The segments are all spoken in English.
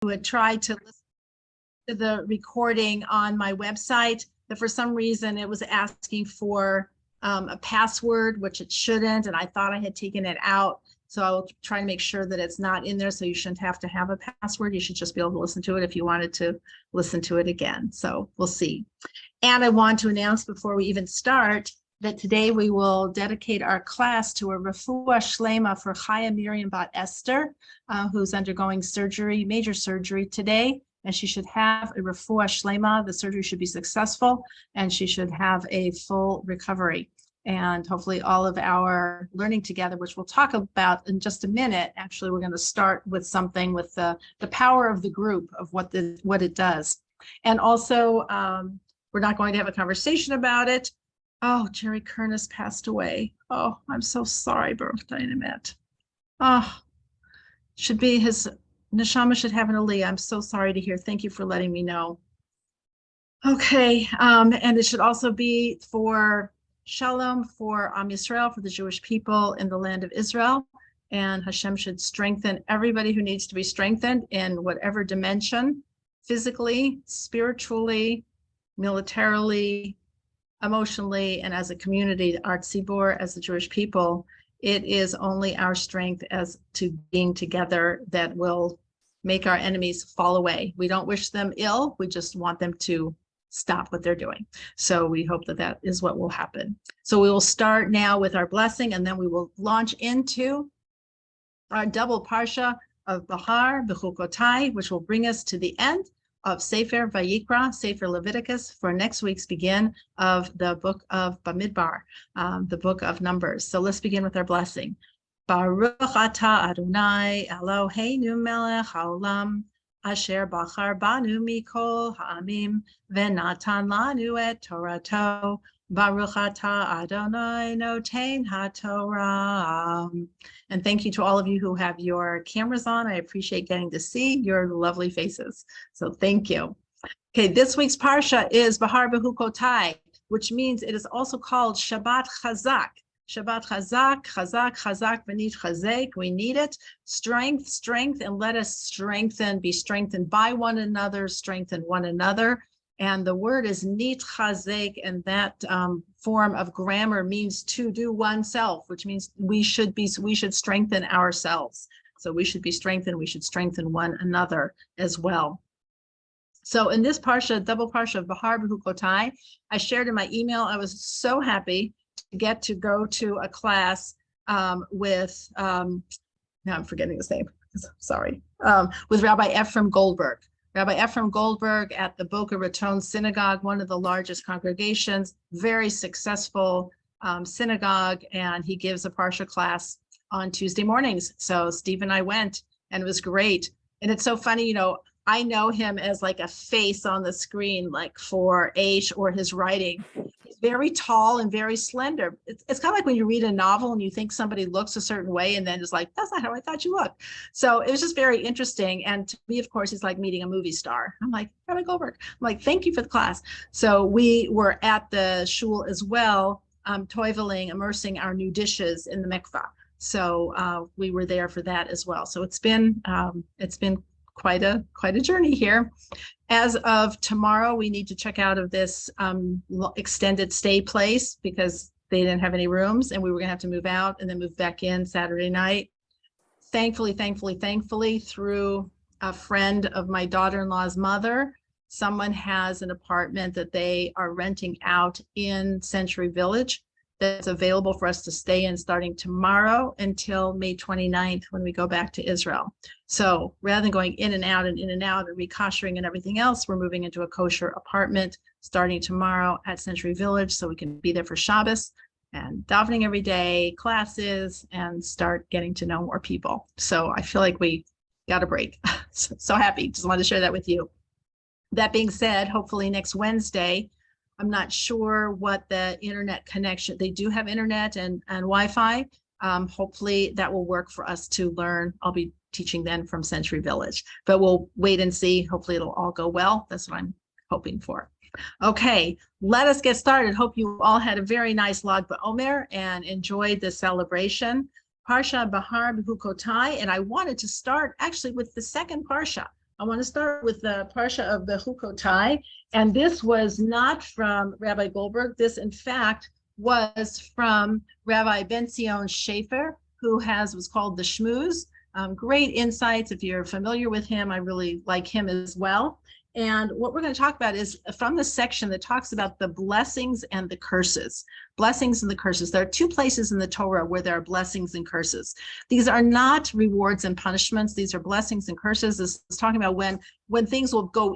who had tried to listen to the recording on my website, that for some reason it was asking for a password, which it shouldn't, and I thought I had taken it out. So I will try to make sure that it's not in there. So you shouldn't have to have a password. You should just be able to listen to it if you wanted to listen to it again. So we'll see. And I want to announce before we even start that today we will dedicate our class to a refuah shlema for Chaya Miriam Bat Esther, who's undergoing surgery, major surgery today. And she should have a refuah shlema. The surgery should be successful and she should have a full recovery. And hopefully all of our learning together, which we'll talk about in just a minute. Actually, we're going to start with something with the power of the group, of what it does. And also, we're not going to have a conversation about it. Oh, Jerry Kernis passed away. Oh, I'm so sorry, Baruch Dynamet. Oh, should be his neshama should have an aliyah. I'm so sorry to hear. Thank you for letting me know. Okay, and it should also be for Shalom for Am Yisrael, for the Jewish people in the land of Israel. And Hashem should strengthen everybody who needs to be strengthened in whatever dimension, physically, spiritually, militarily, emotionally, and as a community, our tzibur, as the Jewish people. It is only our strength as to being together that will make our enemies fall away. We don't wish them ill. We just want them to stop what they're doing. So we hope that that is what will happen. So we will start now with our blessing, and then we will launch into our double parsha of Bahar, Bechukotai, which will bring us to the end of Sefer Vayikra, Sefer Leviticus, for next week's begin of the book of Bamidbar, the book of Numbers. So let's begin with our blessing. Baruch atah Adonai Eloheinu melech haolam, Asher bachar banu mikol ha'amim, venatan lanu et Torato, Baruch atah Adonai noten haTorah. And thank you to all of you who have your cameras on. I appreciate getting to see your lovely faces. So thank you. Okay, this week's parsha is Bahar Bechukotai, which means it is also called Shabbat Chazak. Shabbat Chazak, Chazak, Chazak, V'nit Chazek. We need it. Strength, strength, and let us strengthen, be strengthened by one another, strengthen one another. And the word is nit chazek, and that form of grammar means to do oneself, which means we should strengthen ourselves. So we should be strengthened, we should strengthen one another as well. So in this parsha, double parsha of Bahar Bechukotai, I shared in my email, I was so happy to get to go to a class with, now I'm forgetting his name, sorry, with Rabbi Ephraim Goldberg. Rabbi Ephraim Goldberg at the Boca Raton Synagogue, one of the largest congregations, very successful synagogue, and he gives a parsha class on Tuesday mornings. So Steve and I went, and it was great. And it's so funny, you know, I know him as like a face on the screen, like for Aish or his writing. He's very tall and very slender. It's kind of like when you read a novel and you think somebody looks a certain way, and then it's like, that's not how I thought you looked. So it was just very interesting. And to me, of course, it's like meeting a movie star. I'm like, Rabbi Goldberg. I'm like, thank you for the class. So we were at the shul as well, toiveling, immersing our new dishes in the mikvah. So we were there for that as well. So it's been quite a journey here. As of tomorrow, we need to check out of this extended stay place because they didn't have any rooms, and we were going to have to move out and then move back in Saturday night. Thankfully, through a friend of my daughter-in-law's mother, someone has an apartment that they are renting out in Century Village that's available for us to stay in starting tomorrow until May 29th when we go back to Israel. So rather than going in and out and re-koshering and everything else, we're moving into a kosher apartment starting tomorrow at Century Village so we can be there for Shabbos and davening every day, classes, and start getting to know more people. So I feel like we got a break. So happy. Just wanted to share that with you. That being said, hopefully next Wednesday, I'm not sure what the internet connection, they do have internet and Wi-Fi. Hopefully that will work for us to learn. I'll be teaching then from Century Village, but we'll wait and see. Hopefully it'll all go well. That's what I'm hoping for. Okay, let us get started. Hope you all had a very nice Lag BaOmer and enjoyed the celebration. Parsha Bahar Bechukotai, and I wanted to start actually with the second parsha, I want to start with the parsha of the Hukotai, and this was not from Rabbi Goldberg. This, in fact, was from Rabbi Ben-Zion Schaefer, who was called the Shmooze. Great insights. If you're familiar with him, I really like him as well. And what we're going to talk about is from the section that talks about the blessings and the curses. Blessings and the curses. There are two places in the Torah where there are blessings and curses. These are not rewards and punishments. These are blessings and curses. This is talking about when things will go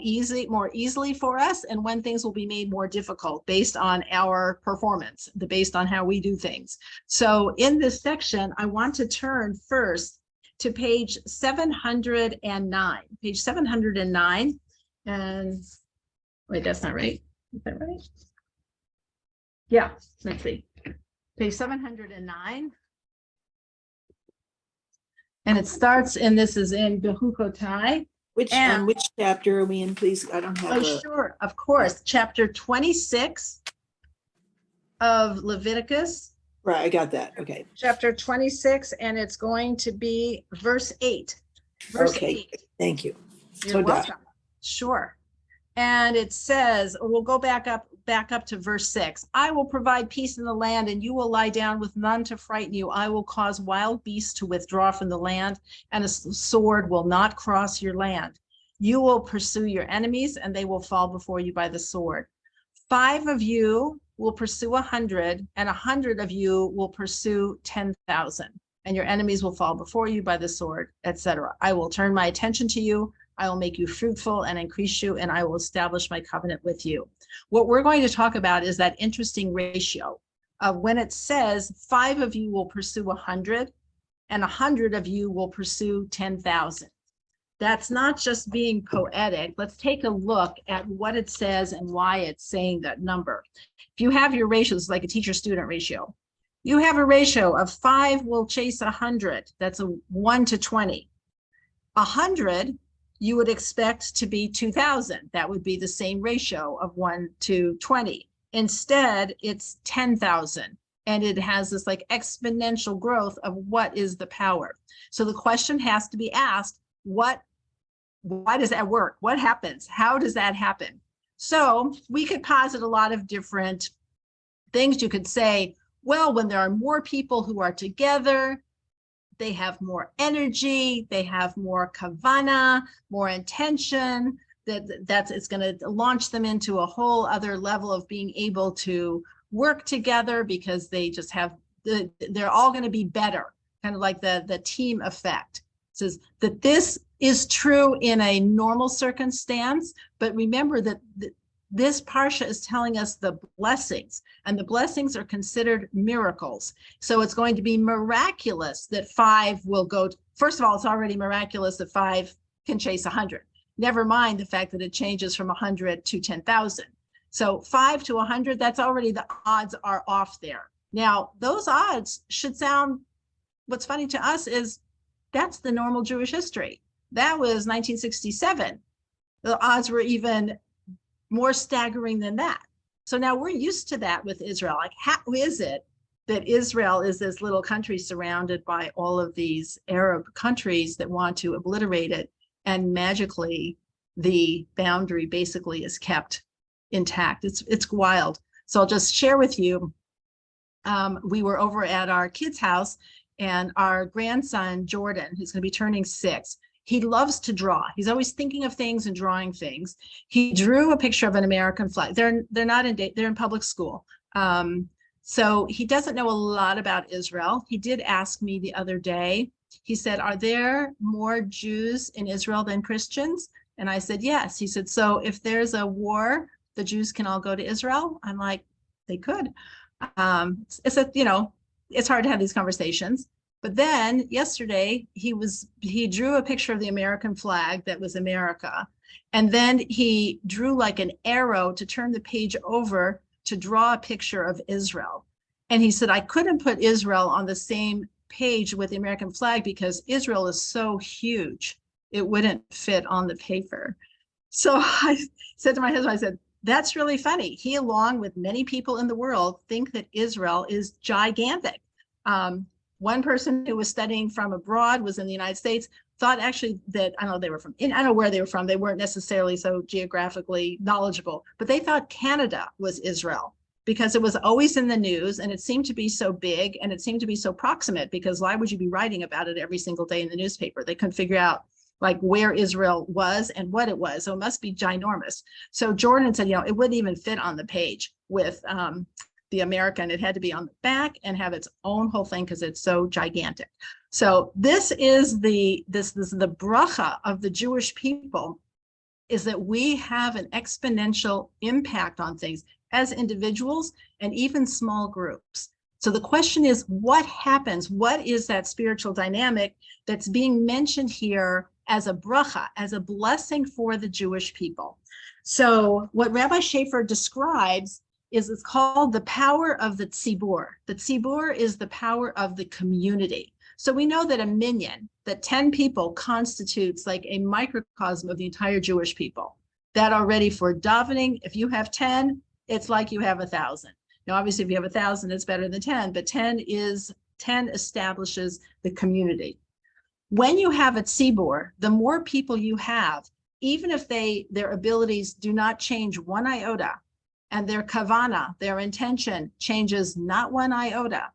more easily for us, and when things will be made more difficult based on our performance, based on how we do things. So in this section, I want to turn first to page 709. Page 709. And wait, that's not right. Is that right? Yeah, let's see. Page 709. And it starts, and this is in Behukotai. Which chapter are we in, please? I don't have sure, of course. Chapter 26 of Leviticus. Right, I got that. Okay. Chapter 26, and it's going to be verse 8. Verse 8. Thank you. You're welcome. Sure. And it says, we'll go back up to verse 6. I will provide peace in the land, and you will lie down with none to frighten you. I will cause wild beasts to withdraw from the land, and a sword will not cross your land. You will pursue your enemies, and they will fall before you by the sword. 5 of you will pursue 100, and 100 of you will pursue 10,000, and your enemies will fall before you by the sword, etc. I will turn my attention to you. I will make you fruitful and increase you, and I will establish my covenant with you. What we're going to talk about is that interesting ratio of when it says 5 of you will pursue 100 and 100 of you will pursue 10,000. That's not just being poetic. Let's take a look at what it says and why it's saying that number. If you have your ratios, like a teacher-student ratio, you have a ratio of 5 will chase 100. That's a 1 to 20. 100 you would expect to be 2,000. That would be the same ratio of 1 to 20. Instead, it's 10,000. And it has this like exponential growth of what is the power. So the question has to be asked, why does that work? What happens? How does that happen? So we could posit a lot of different things. You could say, well, when there are more people who are together, they have more energy, they have more kavana, more intention, it's going to launch them into a whole other level of being able to work together because they just have, they're all going to be better, kind of like the team effect. It says that this is true in a normal circumstance, but remember that this parsha is telling us the blessings, and the blessings are considered miracles. So it's going to be miraculous that 5 will go. First of all, it's already miraculous that 5 can chase 100. Never mind the fact that it changes from 100 to 10,000. So 5 to 100, that's already, the odds are off there. Now, those odds should sound, what's funny to us is that's the normal Jewish history. That was 1967. The odds were even more staggering than that. So now we're used to that with Israel. Like, how is it that Israel is this little country surrounded by all of these Arab countries that want to obliterate it, and magically the boundary basically is kept intact? It's wild. So I'll just share with you, we were over at our kids' house, and our grandson, Jordan, who's going to be turning 6, he loves to draw. He's always thinking of things and drawing things. He drew a picture of an American flag. They're in public school. So he doesn't know a lot about Israel. He did ask me the other day, he said, are there more Jews in Israel than Christians? And I said, yes. He said, so if there's a war, the Jews can all go to Israel? I'm like, they could. It's hard to have these conversations. But then yesterday he drew a picture of the American flag that was America. And then he drew like an arrow to turn the page over to draw a picture of Israel. And he said, I couldn't put Israel on the same page with the American flag because Israel is so huge, it wouldn't fit on the paper. So I said to my husband, I said, that's really funny. He, along with many people in the world, think that Israel is gigantic. One person who was studying from abroad was in the United States. thought actually that, I don't know, they were from, I don't know where they were from. They weren't necessarily so geographically knowledgeable, but they thought Canada was Israel because it was always in the news and it seemed to be so big and it seemed to be so proximate, because why would you be writing about it every single day in the newspaper? They couldn't figure out like where Israel was and what it was. So it must be ginormous. So Jordan said, it wouldn't even fit on the page with the American. It had to be on the back and have its own whole thing because it's so gigantic. So this is the bracha of the Jewish people, is that we have an exponential impact on things as individuals and even small groups. So the question is, what happens? What is that spiritual dynamic that's being mentioned here as a bracha, as a blessing for the Jewish people? So what Rabbi Schaefer describes is, it's called the power of the tzibur. The tzibur is the power of the community. So we know that a minyan, that 10 people constitutes like a microcosm of the entire Jewish people. That already for davening, if you have 10, it's like you have 1,000. Now, obviously, if you have 1,000, it's better than 10, but 10 establishes the community. When you have a tzibur, the more people you have, even if their abilities do not change one iota, and their kavana, their intention, changes not one iota,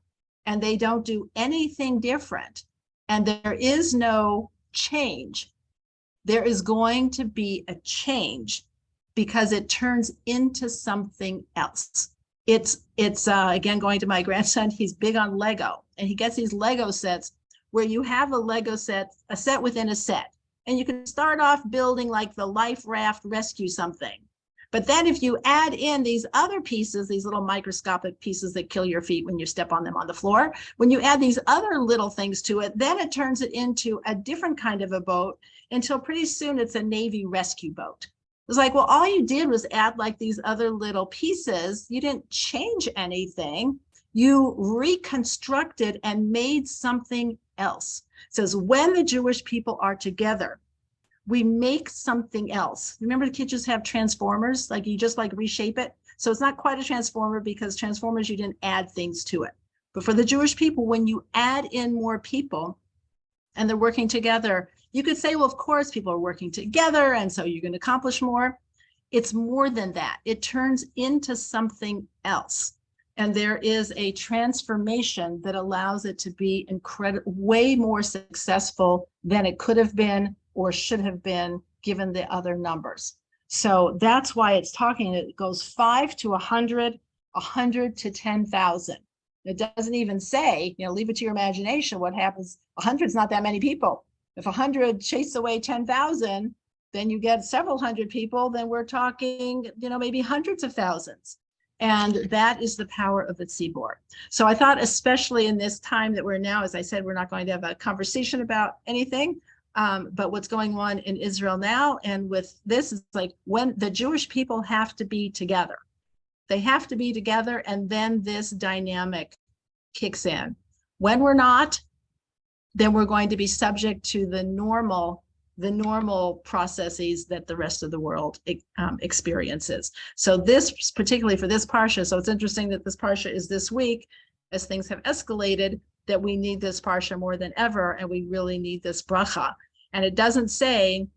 and they don't do anything different, and there is no change, there is going to be a change because it turns into something else. It's again, going to my grandson, he's big on Lego, and he gets these Lego sets where you have a Lego set, a set within a set, and you can start off building like the life raft rescue something. But then if you add in these other pieces, these little microscopic pieces that kill your feet when you step on them on the floor, when you add these other little things to it, then it turns it into a different kind of a boat until pretty soon it's a Navy rescue boat. It's like, well, all you did was add like these other little pieces. You didn't change anything. You reconstructed and made something else. It says, when the Jewish people are together, we make something else. Remember the kids just have transformers, like you just like reshape it. So it's not quite a transformer because transformers, you didn't add things to it. But for the Jewish people, when you add in more people and they're working together, you could say, well, of course, people are working together and so you're going to accomplish more. It's more than that. It turns into something else. And there is a transformation that allows it to be way more successful than it could have been or should have been given the other numbers. So that's why it's talking, it goes 5 to 100, 100 to 10,000. It doesn't even say, leave it to your imagination what happens. 100 is not that many people. If 100 chase away 10,000, then you get several hundred people, then we're talking, maybe hundreds of thousands. And that is the power of the tzibur. So I thought, especially in this time that we're now, as I said, we're not going to have a conversation about anything, but what's going on in Israel now, and with this, is like when the Jewish people have to be together. They have to be together, and then this dynamic kicks in. When we're not, then we're going to be subject to the normal processes that the rest of the world experiences. So this, particularly for this parsha, so it's interesting that this parsha is this week, as things have escalated, that we need this parsha more than ever, and we really need this bracha. And it doesn't say,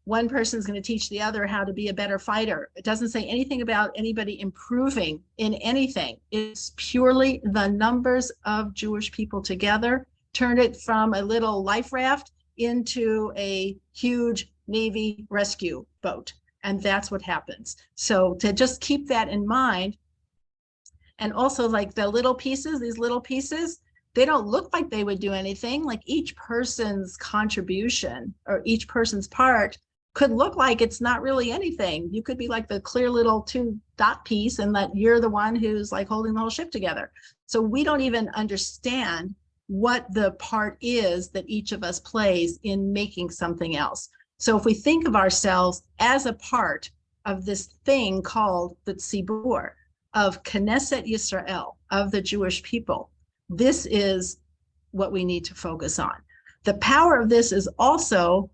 one person is going to teach the other how to be a better fighter. It doesn't say anything about anybody improving in anything. It's purely the numbers of Jewish people together, turn it from a little life raft into a huge Navy rescue boat. And that's what happens. So to just keep that in mind, and also like the little pieces, these little pieces, they don't look like they would do anything. Like each person's contribution or each person's part could look like it's not really anything. You could be like the clear little 2-dot piece and that you're the one who's like holding the whole ship together. So we don't even understand what the part is that each of us plays in making something else. So if we think of ourselves as a part of this thing called the tzibur, of Knesset Yisrael, of the Jewish people, this is what we need to focus on. The power of this is also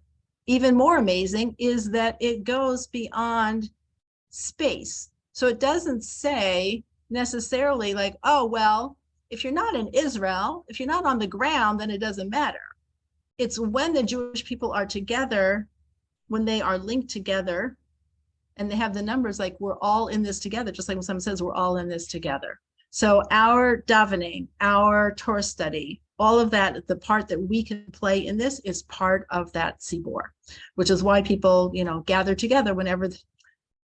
even more amazing, is that it goes beyond space. So it doesn't say necessarily like, oh, well, if you're not in Israel, if you're not on the ground, then it doesn't matter. it's when the Jewish people are together, when they are linked together, and they have the numbers, like we're all in this together, just like when someone says we're all in this together. So our davening, our Torah study, all of that, the part that we can play in this is part of that tzibor, which is why people, gather together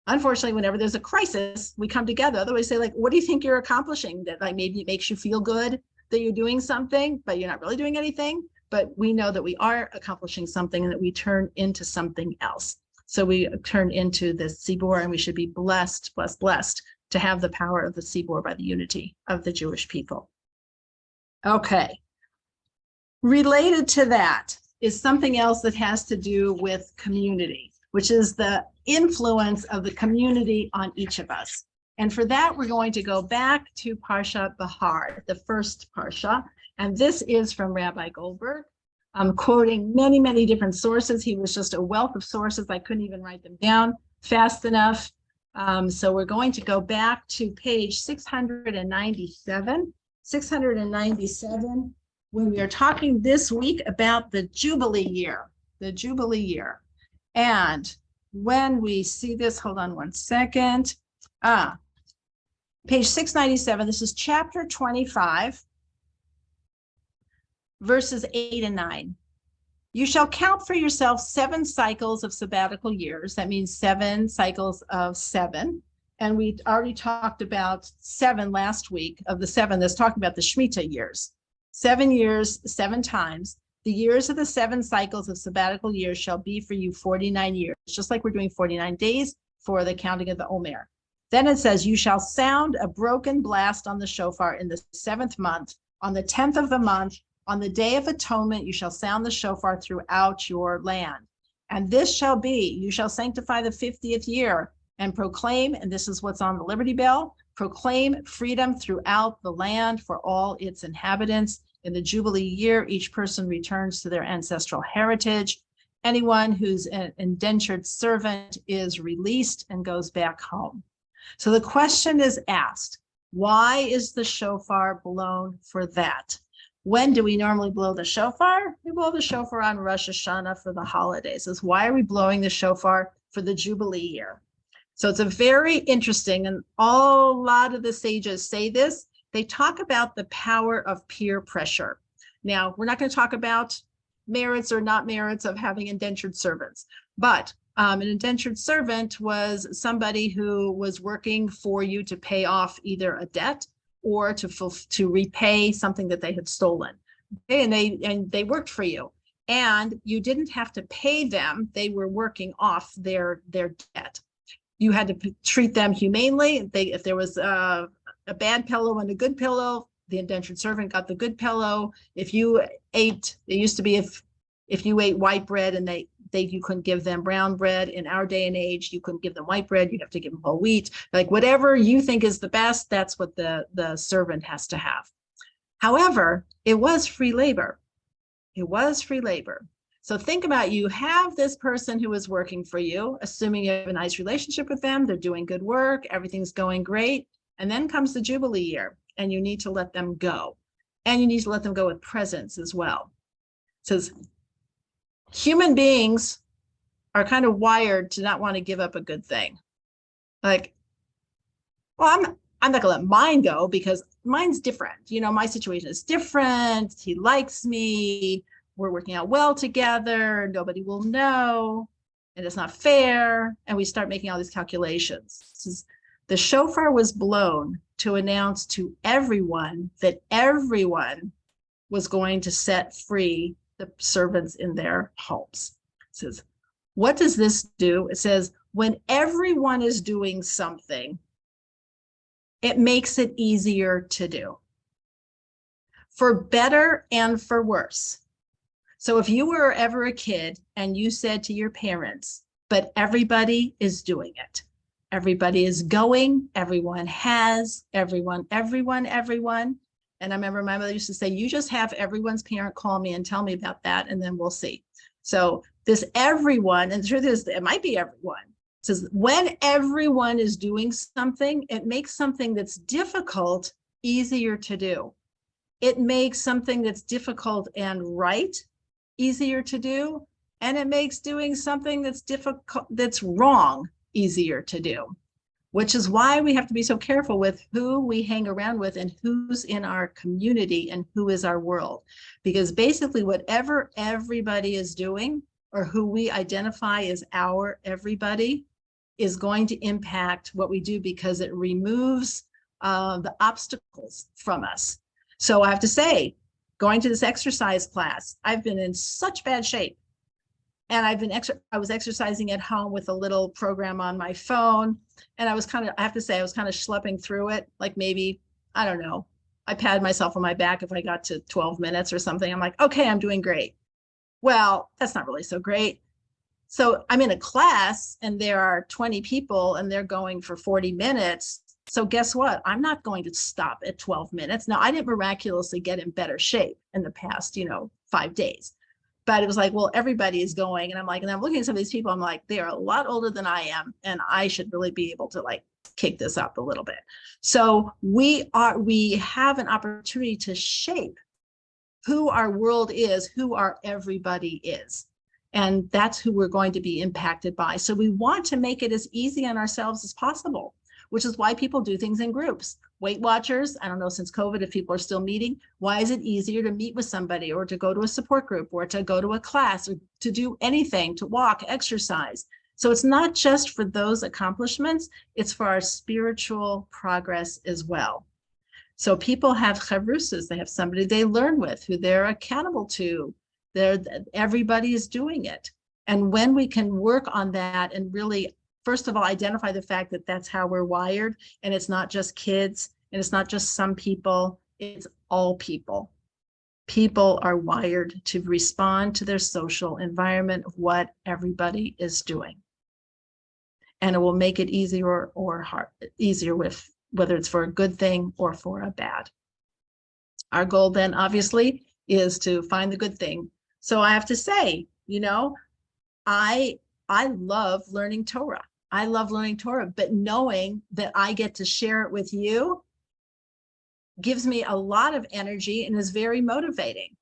unfortunately, whenever there's a crisis, we come together. Otherwise, say like, what do you think you're accomplishing? That like maybe it makes you feel good that you're doing something, but you're not really doing anything. But we know that we are accomplishing something and that we turn into something else. So we turn into this tzibor, and we should be blessed to have the power of the tzibor by the unity of the Jewish people. Okay. Related to that is something else that has to do with community, which is the influence of the community on each of us. And for that, we're going to go back to Parsha Bahar, the first Parsha. And this is from Rabbi Goldberg. I'm quoting many, many different sources. He was just a wealth of sources. I couldn't even write them down fast enough. So we're going to go back to page 697. 697, when we are talking this week about the Jubilee year, And when we see this, hold on one second. Page 697, this is chapter 25, verses 8 and 9. You shall count for yourself 7 cycles of sabbatical years. That means 7 cycles of 7. And we already talked about 7 last week of the 7 that's talking about the Shemitah years. 7 years, 7 times. The years of the 7 cycles of sabbatical years shall be for you 49 years, just like we're doing 49 days for the counting of the Omer. Then it says, you shall sound a broken blast on the shofar in the 7th month. On the 10th of the month, on the day of atonement, you shall sound the shofar throughout your land. And this shall be, you shall sanctify the 50th year and proclaim, and this is what's on the Liberty Bell, proclaim freedom throughout the land for all its inhabitants. In the Jubilee year, each person returns to their ancestral heritage. Anyone who's an indentured servant is released and goes back home. So the question is asked, why is the shofar blown for that? When do we normally blow the shofar? We blow the shofar on Rosh Hashanah for the holidays. Is why are we blowing the shofar for the Jubilee year? So it's a very interesting, and a lot of the sages say this. They talk about the power of peer pressure. Now, we're not going to talk about merits or not merits of having indentured servants, but an indentured servant was somebody who was working for you to pay off either a debt or to repay something that they had stolen. Okay, and they worked for you, and you didn't have to pay them. They were working off their debt. You had to treat them humanely. If there was a bad pillow and a good pillow, the indentured servant got the good pillow. If you ate, it used to be if you ate white bread and you couldn't give them brown bread. In our day and age, you couldn't give them white bread. You'd have to give them whole wheat. Like whatever you think is the best, that's what the servant has to have. However, it was free labor. It was free labor. So think about, you have this person who is working for you, assuming you have a nice relationship with them, they're doing good work, everything's going great. And then comes the Jubilee year, and you need to let them go. And you need to let them go with presents as well. It says, human beings are kind of wired to not want to give up a good thing. Like, well, I'm not gonna let mine go because mine's different. My situation is different. He likes me. We're working out well together. Nobody will know. And it's not fair. And we start making all these calculations. The shofar was blown to announce to everyone that everyone was going to set free the servants in their homes. It says, what does this do? It says, when everyone is doing something, it makes it easier to do, for better and for worse. So if you were ever a kid and you said to your parents, but everybody is doing it. Everybody is going, everyone has, everyone. And I remember my mother used to say, you just have everyone's parent call me and tell me about that, and then we'll see. So this everyone, and the truth is, it might be everyone. It says, when everyone is doing something, it makes something that's difficult easier to do. It makes something that's difficult and right easier to do, and it makes doing something that's difficult, that's wrong, easier to do, which is why we have to be so careful with who we hang around with and who's in our community and who is our world. Because basically whatever everybody is doing, or who we identify as our everybody, is going to impact what we do, because it removes the obstacles from us. So I have to say, going to this exercise class, I've been in such bad shape. And I was exercising at home with a little program on my phone. And I have to say, I was kind of schlepping through it. Like maybe, I don't know, I patted myself on my back if I got to 12 minutes or something. I'm like, okay, I'm doing great. Well, that's not really so great. So I'm in a class and there are 20 people and they're going for 40 minutes. So guess what? I'm not going to stop at 12 minutes. Now, I didn't miraculously get in better shape in the past, 5 days. But it was like, well, everybody is going. And I'm looking at some of these people, I'm like, they are a lot older than I am. And I should really be able to kick this up a little bit. So we have an opportunity to shape who our world is, who our everybody is. And that's who we're going to be impacted by. So we want to make it as easy on ourselves as possible, which is why people do things in groups. Weight Watchers, I don't know, since COVID, if people are still meeting, why is it easier to meet with somebody, or to go to a support group, or to go to a class, or to do anything, to walk, exercise? So it's not just for those accomplishments, it's for our spiritual progress as well. So people have chavrusas, they have somebody they learn with, who they're accountable to. Everybody is doing it. And when we can work on that and really, first of all, identify the fact that that's how we're wired, and it's not just kids, and it's not just some people, it's all people. People are wired to respond to their social environment of what everybody is doing. And it will make it easier or easier with whether it's for a good thing or for a bad. Our goal then, obviously, is to find the good thing. So I have to say, I love learning Torah. I love learning Torah, but knowing that I get to share it with you gives me a lot of energy and is very motivating.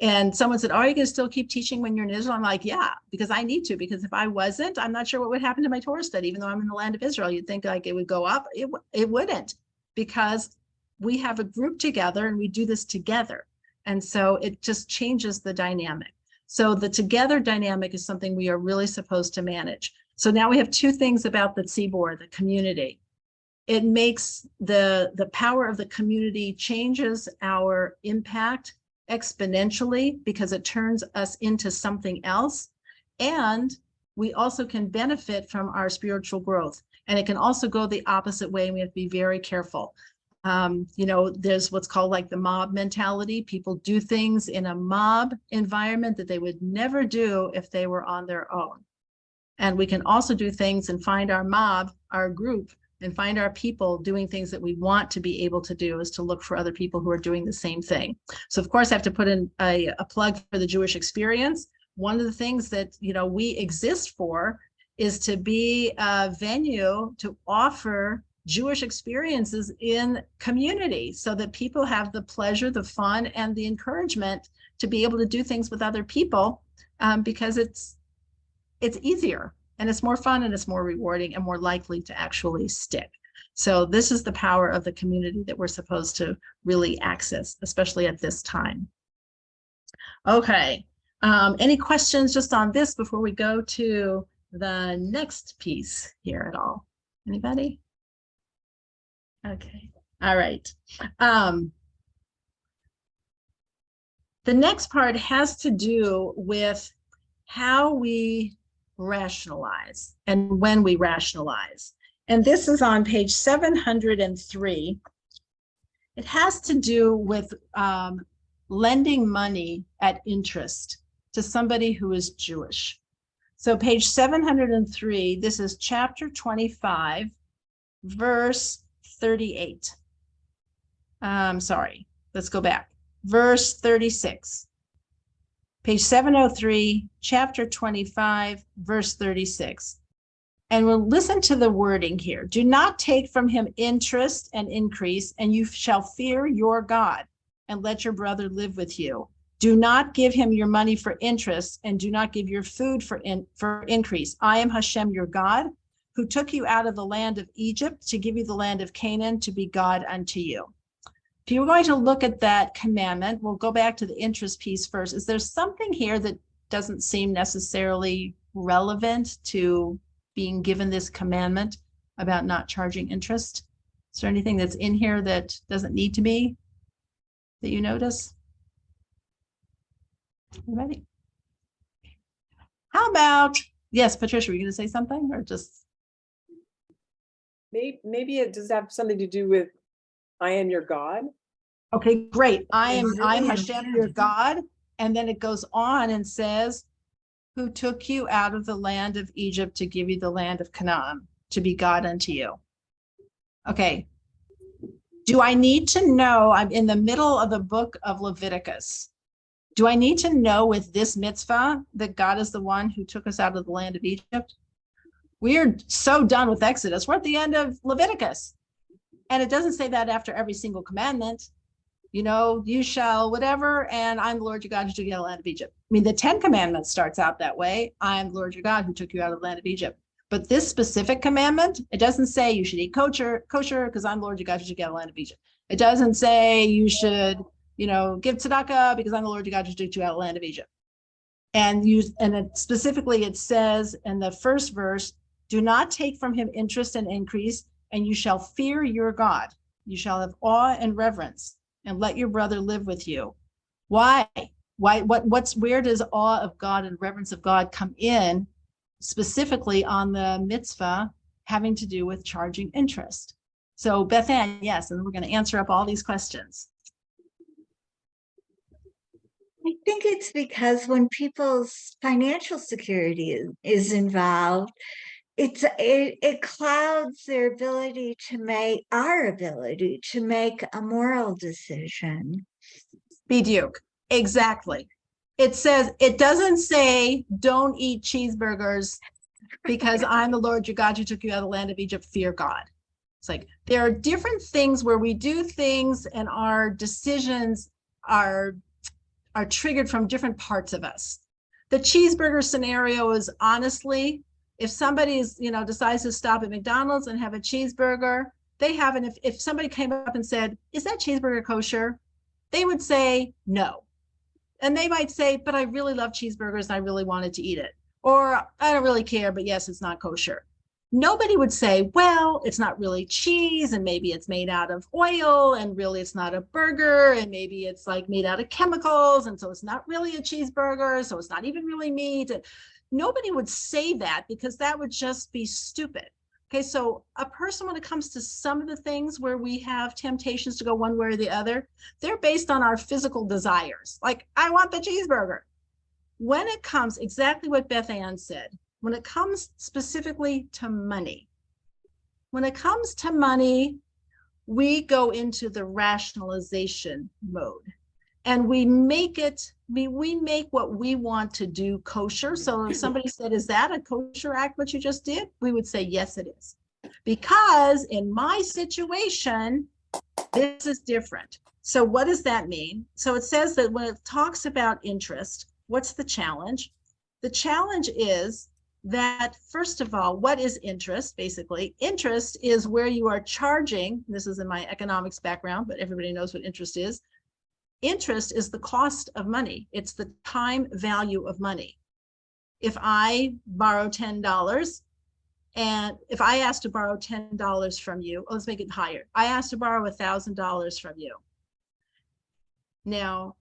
And someone said, are you going to still keep teaching when you're in Israel? I'm like, yeah, because I need to, because if I wasn't, I'm not sure what would happen to my Torah study, even though I'm in the land of Israel. You'd think it would go up. It wouldn't, because we have a group together and we do this together. And so it just changes the dynamic. So the together dynamic is something we are really supposed to manage. So now we have two things about the tzibor, the community. It makes the power of the community changes our impact exponentially, because it turns us into something else. And we also can benefit from our spiritual growth. And it can also go the opposite way, and we have to be very careful. There's what's called the mob mentality. People do things in a mob environment that they would never do if they were on their own. And we can also do things and find our mob, our group, and find our people doing things that we want to be able to do, is to look for other people who are doing the same thing. So of course I have to put in a plug for the Jewish experience. One of the things that we exist for is to be a venue to offer Jewish experiences in community, so that people have the pleasure, the fun, and the encouragement to be able to do things with other people, because it's easier, and it's more fun, and it's more rewarding, and more likely to actually stick. So this is the power of the community that we're supposed to really access, especially at this time. Okay, any questions just on this before we go to the next piece here at all? Anybody? Okay, all right. The next part has to do with how we rationalize and when we rationalize. And this is on page 703. It has to do with lending money at interest to somebody who is Jewish. So page 703, this is chapter 25, verse 38. Sorry, let's go back. Verse 36. Page 703, chapter 25, verse 36. And we'll listen to the wording here. Do not take from him interest and increase, and you shall fear your God, and let your brother live with you. Do not give him your money for interest, and do not give your food for increase. I am Hashem your God, who took you out of the land of Egypt to give you the land of Canaan to be God unto you. If you're going to look at that commandment, we'll go back to the interest piece first. Is there something here that doesn't seem necessarily relevant to being given this commandment about not charging interest? Is there anything that's in here that doesn't need to be, that you notice? Ready? How about, yes, Patricia, were you going to say something, or just? Maybe it does have something to do with I am your God. Okay, great. I'm Hashem your God. And then it goes on and says, who took you out of the land of Egypt to give you the land of Canaan to be God unto you. Okay. Do I need to know, I'm in the middle of the book of Leviticus. Do I need to know with this mitzvah that God is the one who took us out of the land of Egypt? We are so done with Exodus. We're at the end of Leviticus. And it doesn't say that after every single commandment. You know, you shall whatever, and I'm the Lord your God who took you out of the land of Egypt. I mean, the 10 Commandments starts out that way. I am the Lord your God who took you out of the land of Egypt. But this specific commandment, it doesn't say you should eat kosher because I'm the Lord your God who took you out of the land of Egypt. It doesn't say you should, give tzedakah because I'm the Lord your God who took you out of the land of Egypt. And specifically it says in the first verse, do not take from him interest and increase, and you shall fear your God. You shall have awe and reverence, and let your brother live with you. Why? Where does awe of God and reverence of God come in, specifically on the mitzvah having to do with charging interest? So Beth Ann, yes, and we're going to answer up all these questions. I think it's because when people's financial security is involved, it clouds their ability to make a moral decision. B'diuk, exactly. It doesn't say don't eat cheeseburgers because I'm the Lord your God who took you out of the land of Egypt, fear God. It's like there are different things where we do things and our decisions are triggered from different parts of us. The cheeseburger scenario is honestly, if somebody decides to stop at McDonald's and have a cheeseburger, if somebody came up and said, is that cheeseburger kosher? They would say no. And they might say, but I really love cheeseburgers and I really wanted to eat it. Or I don't really care, but yes, it's not kosher. Nobody would say, well, it's not really cheese and maybe it's made out of oil and really it's not a burger and maybe it's like made out of chemicals and so it's not really a cheeseburger, so it's not even really meat. And nobody would say that because that would just be stupid. Okay, so a person, when it comes to some of the things where we have temptations to go one way or the other, they're based on our physical desires. Like, I want the cheeseburger. When it comes, exactly what Beth Ann said, when it comes specifically to money, we go into the rationalization mode and we make what we want to do kosher. So if somebody said, is that a kosher act, what you just did? We would say, yes, it is. Because in my situation, this is different. So what does that mean? So it says that when it talks about interest, what's the challenge? The challenge is that, first of all, what is interest? Basically, interest is where you are charging. This is in my economics background, but everybody knows what interest is. Interest is the cost of money. It's the time value of money. If I borrow $10, and if I ask to borrow $10 from you, let's make it higher. I asked to borrow $1,000 from you. Now,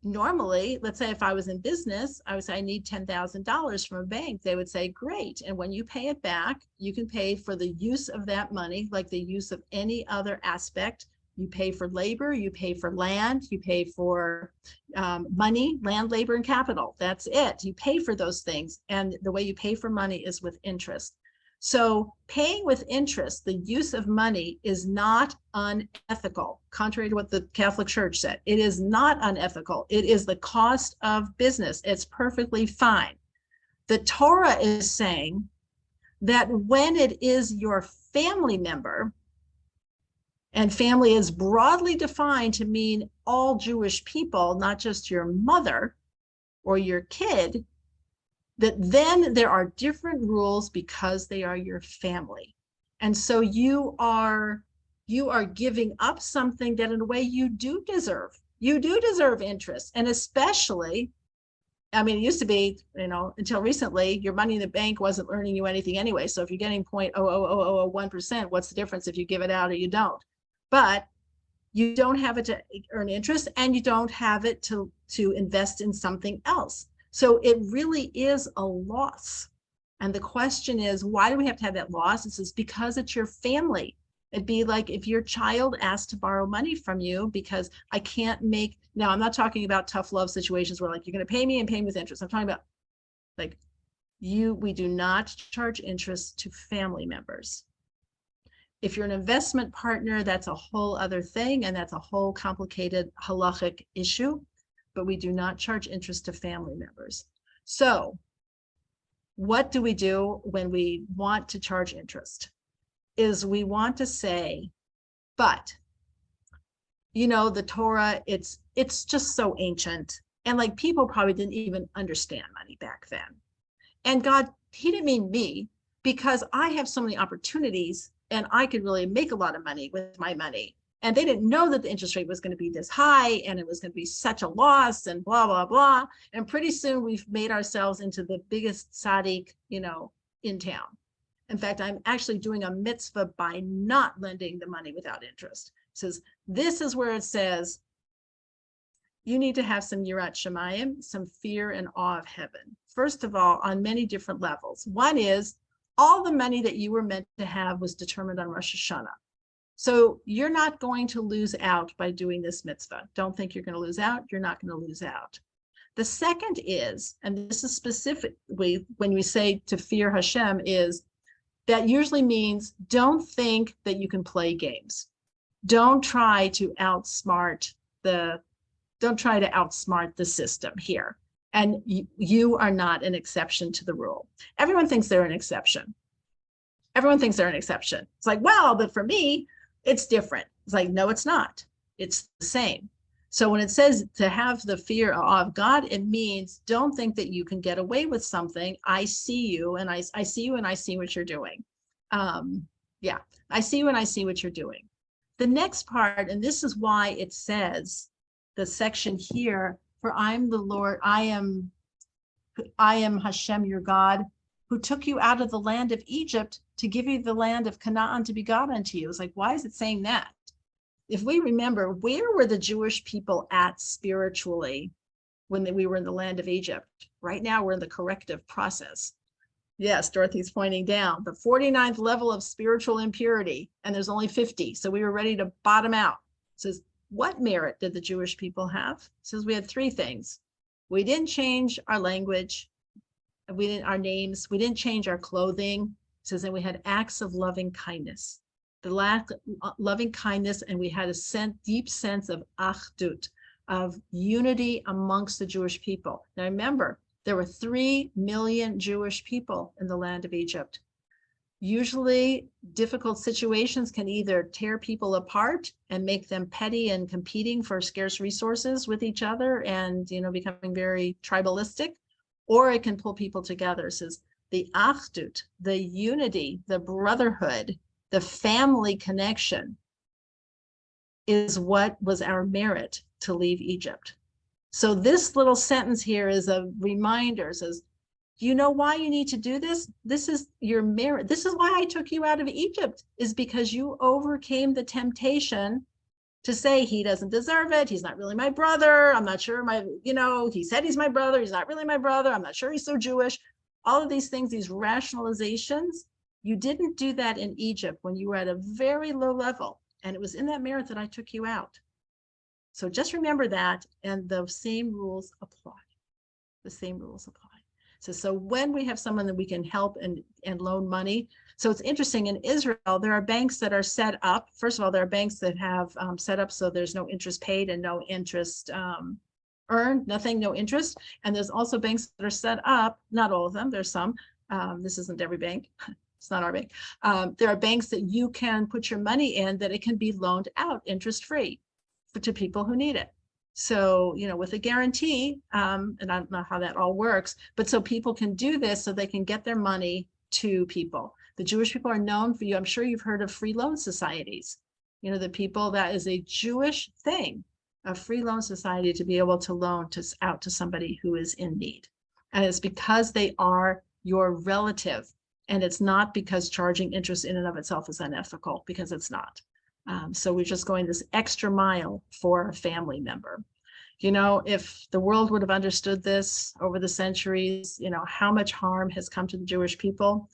normally, let's say if I was in business, I would say I need $10,000 from a bank. They would say, great. And when you pay it back, you can pay for the use of that money, like the use of any other aspect. You pay for labor, you pay for land, you pay for money, land, labor, and capital. That's it. You pay for those things. And the way you pay for money is with interest. So paying with interest, the use of money, is not unethical, contrary to what the Catholic Church said. It is not unethical. It is the cost of business. It's perfectly fine. The Torah is saying that when it is your family member, And family is broadly defined to mean all Jewish people, not just your mother or your kid, that then there are different rules because they are your family. And so you are giving up something that in a way you do deserve. You do deserve interest. And especially, I mean, it used to be, until recently, your money in the bank wasn't earning you anything anyway. So if you're getting 0.00001%, what's the difference if you give it out or you don't? But you don't have it to earn interest, and you don't have it to invest in something else. So it really is a loss. And the question is, why do we have to have that loss? It's because it's your family. It'd be like if your child asked to borrow money from you because I can't make, now I'm not talking about tough love situations where like you're going to pay me and pay me with interest. I'm talking about like we do not charge interest to family members. If you're an investment partner, that's a whole other thing, and that's a whole complicated halachic issue, but we do not charge interest to family members. So what do we do when we want to charge interest? Is we want to say, but, the Torah, it's just so ancient. And like people probably didn't even understand money back then. And God, he didn't mean me, because I have so many opportunities and I could really make a lot of money with my money. And they didn't know that the interest rate was going to be this high and it was going to be such a loss and blah, blah, blah. And pretty soon we've made ourselves into the biggest tzaddik, in town. In fact, I'm actually doing a mitzvah by not lending the money without interest. It says, this is where it says, you need to have some yirat shamayim, some fear and awe of heaven. First of all, on many different levels. One is, all the money that you were meant to have was determined on Rosh Hashanah. So you're not going to lose out by doing this mitzvah. Don't think you're going to lose out. You're not going to lose out. The second is, and this is specifically when we say to fear Hashem, is that usually means don't think that you can play games. Don't try to outsmart the system here. And you are not an exception to the rule. Everyone thinks they're an exception. It's like, well, but for me, it's different. It's like, no, it's not. It's the same. So when it says to have the fear of God, it means don't think that you can get away with something. I see you and I see you and I see what you're doing. I see you and I see what you're doing. The next part, and this is why it says the section here, for I'm the Lord, I am Hashem, your God, who took you out of the land of Egypt to give you the land of Canaan to be God unto you. It's like, why is it saying that? If we remember, where were the Jewish people at spiritually when we were in the land of Egypt? Right now, we're in the corrective process. Yes, Dorothy's pointing down. The 49th level of spiritual impurity, and there's only 50. So we were ready to bottom out. It says, what merit did the Jewish people have? It says we had three things. We didn't change our language. Our names. We didn't change our clothing. It says, and we had acts of loving kindness. The lack of loving kindness, and we had a deep sense of achdut, of unity amongst the Jewish people. Now remember, there were 3 million Jewish people in the land of Egypt. Usually difficult situations can either tear people apart and make them petty and competing for scarce resources with each other and becoming very tribalistic, or it can pull people together. It says the achdut, the unity, the brotherhood, the family connection is what was our merit to leave Egypt. So this little sentence here is a reminder. It says, you know why you need to do this? This is your merit. This is why I took you out of Egypt, is because you overcame the temptation to say he doesn't deserve it. He's not really my brother. I'm not sure he said he's my brother. He's not really my brother. I'm not sure he's so Jewish. All of these things, these rationalizations, you didn't do that in Egypt when you were at a very low level. And it was in that merit that I took you out. So just remember that, and the same rules apply. The same rules apply. So when we have someone that we can help and loan money. So it's interesting, in Israel, there are banks that are set up. First of all, there are banks that have set up so there's no interest paid and no interest earned, no interest. And there's also banks that are set up, not all of them, there's some, this isn't every bank, It's not our bank. There are banks that you can put your money in that it can be loaned out interest-free to people who need it. So, with a guarantee, and I don't know how that all works, but so people can do this so they can get their money to people. The Jewish people are known for I'm sure you've heard of free loan societies. The people, that is a Jewish thing, a free loan society to be able to loan out to somebody who is in need. And it's because they are your relative. And it's not because charging interest in and of itself is unethical, because it's not. So we're just going this extra mile for a family member. If the world would have understood this over the centuries, how much harm has come to the Jewish people,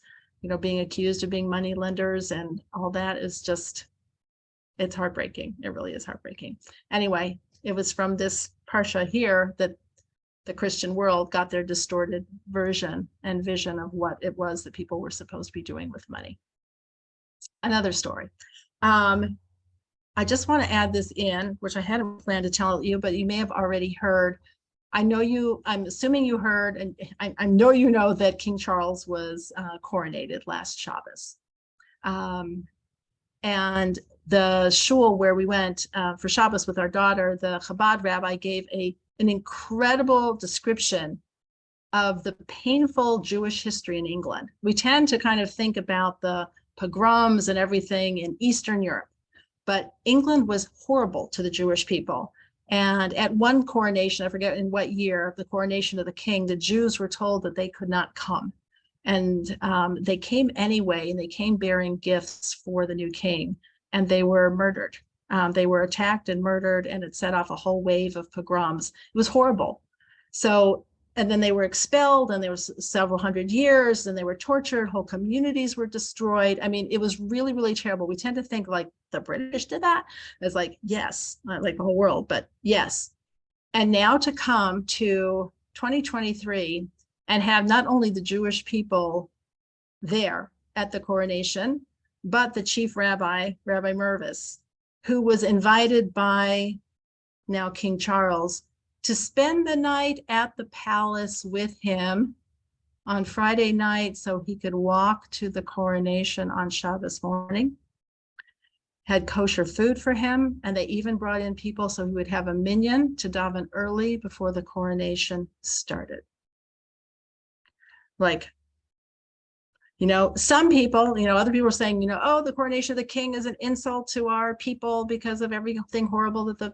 being accused of being money lenders and all that is just, it's heartbreaking. It really is heartbreaking. Anyway, it was from this parsha here that the Christian world got their distorted version and vision of what it was that people were supposed to be doing with money. Another story. I just want to add this in, which I hadn't planned to tell you, but you may have already heard. I'm assuming you heard, and I know you know that King Charles was coronated last Shabbos. And the shul where we went for Shabbos with our daughter, the Chabad rabbi gave an incredible description of the painful Jewish history in England. We tend to kind of think about the pogroms and everything in Eastern Europe, but England was horrible to the Jewish people. And at one coronation, I forget in what year, the coronation of the king, the Jews were told that they could not come. And they came anyway, and they came bearing gifts for the new king, and they were murdered. They were attacked and murdered, and it set off a whole wave of pogroms. It was horrible. So, and then they were expelled, and there was several hundred years, and they were tortured. Whole communities were destroyed. I mean, it was really, really terrible. We tend to think like the British did that. It's like, yes, not like the whole world, but yes. And now to come to 2023 and have not only the Jewish people there at the coronation, but the chief rabbi, Rabbi Mervis, who was invited by now King Charles to spend the night at the palace with him on Friday night so he could walk to the coronation on Shabbos morning. Had kosher food for him, and they even brought in people so he would have a minyan to daven early before the coronation started. Like, some people, other people are saying, oh, the coronation of the king is an insult to our people because of everything horrible that the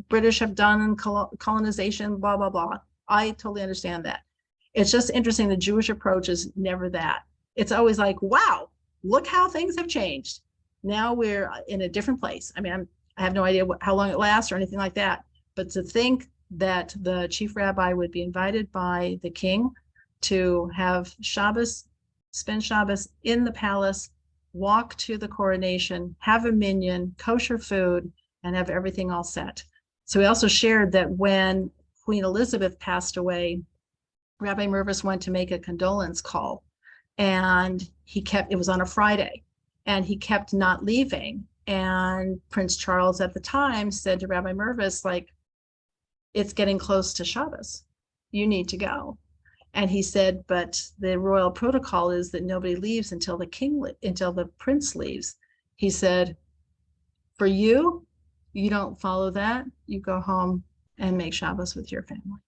British have done in colonization, blah, blah, blah. I totally understand that. It's just interesting. The Jewish approach is never that. It's always like, wow, look how things have changed. Now we're in a different place. I mean, I have no idea how long it lasts or anything like that. But to think that the chief rabbi would be invited by the king to have Shabbos, spend Shabbos in the palace, walk to the coronation, have a minyan, kosher food, and have everything all set. So he also shared that when Queen Elizabeth passed away, Rabbi Mervis went to make a condolence call, and it was on a Friday, and he kept not leaving. And Prince Charles at the time said to Rabbi Mervis, like, it's getting close to Shabbos. You need to go. And he said, but the royal protocol is that nobody leaves until the prince leaves. He said, for you, you don't follow that. You go home and make Shabbos with your family.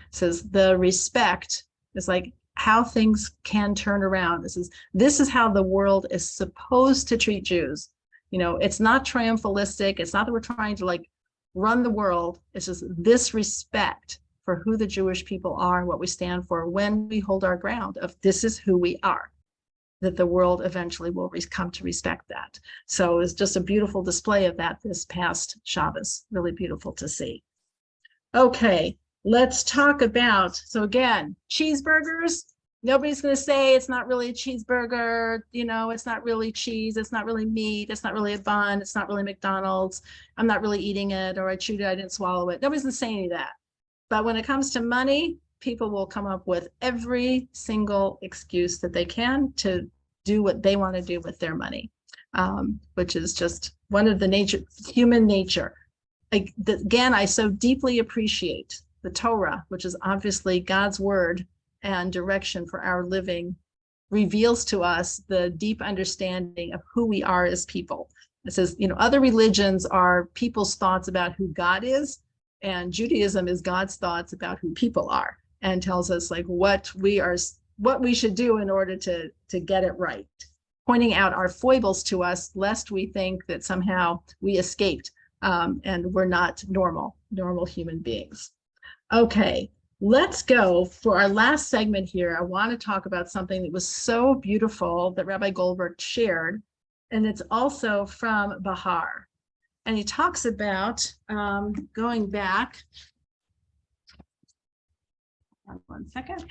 Says the respect is like how things can turn around. This is how the world is supposed to treat Jews. It's not triumphalistic. It's not that we're trying to like run the world. It's just this respect for who the Jewish people are and what we stand for when we hold our ground of this is who we are, that the world eventually will come to respect that. So it's just a beautiful display of that this past Shabbos. Really beautiful to see. Okay, let's talk about, so again, cheeseburgers. Nobody's going to say it's not really a cheeseburger, it's not really cheese, it's not really meat, it's not really a bun, it's not really McDonald's, I'm not really eating it, or I chewed it, I didn't swallow it. Nobody's going to say any of that. But when it comes to money, people will come up with every single excuse that they can to do what they want to do with their money, which is just one of the human nature. Again, I so deeply appreciate the Torah, which is obviously God's word and direction for our living reveals to us the deep understanding of who we are as people. It says, other religions are people's thoughts about who God is, and Judaism is God's thoughts about who people are, and tells us like what we should do in order to get it right, pointing out our foibles to us, lest we think that somehow we escaped and we're not normal human beings. Okay, let's go for our last segment here. I want to talk about something that was so beautiful that Rabbi Goldberg shared, and it's also from Bahar. And he talks about going back. One second.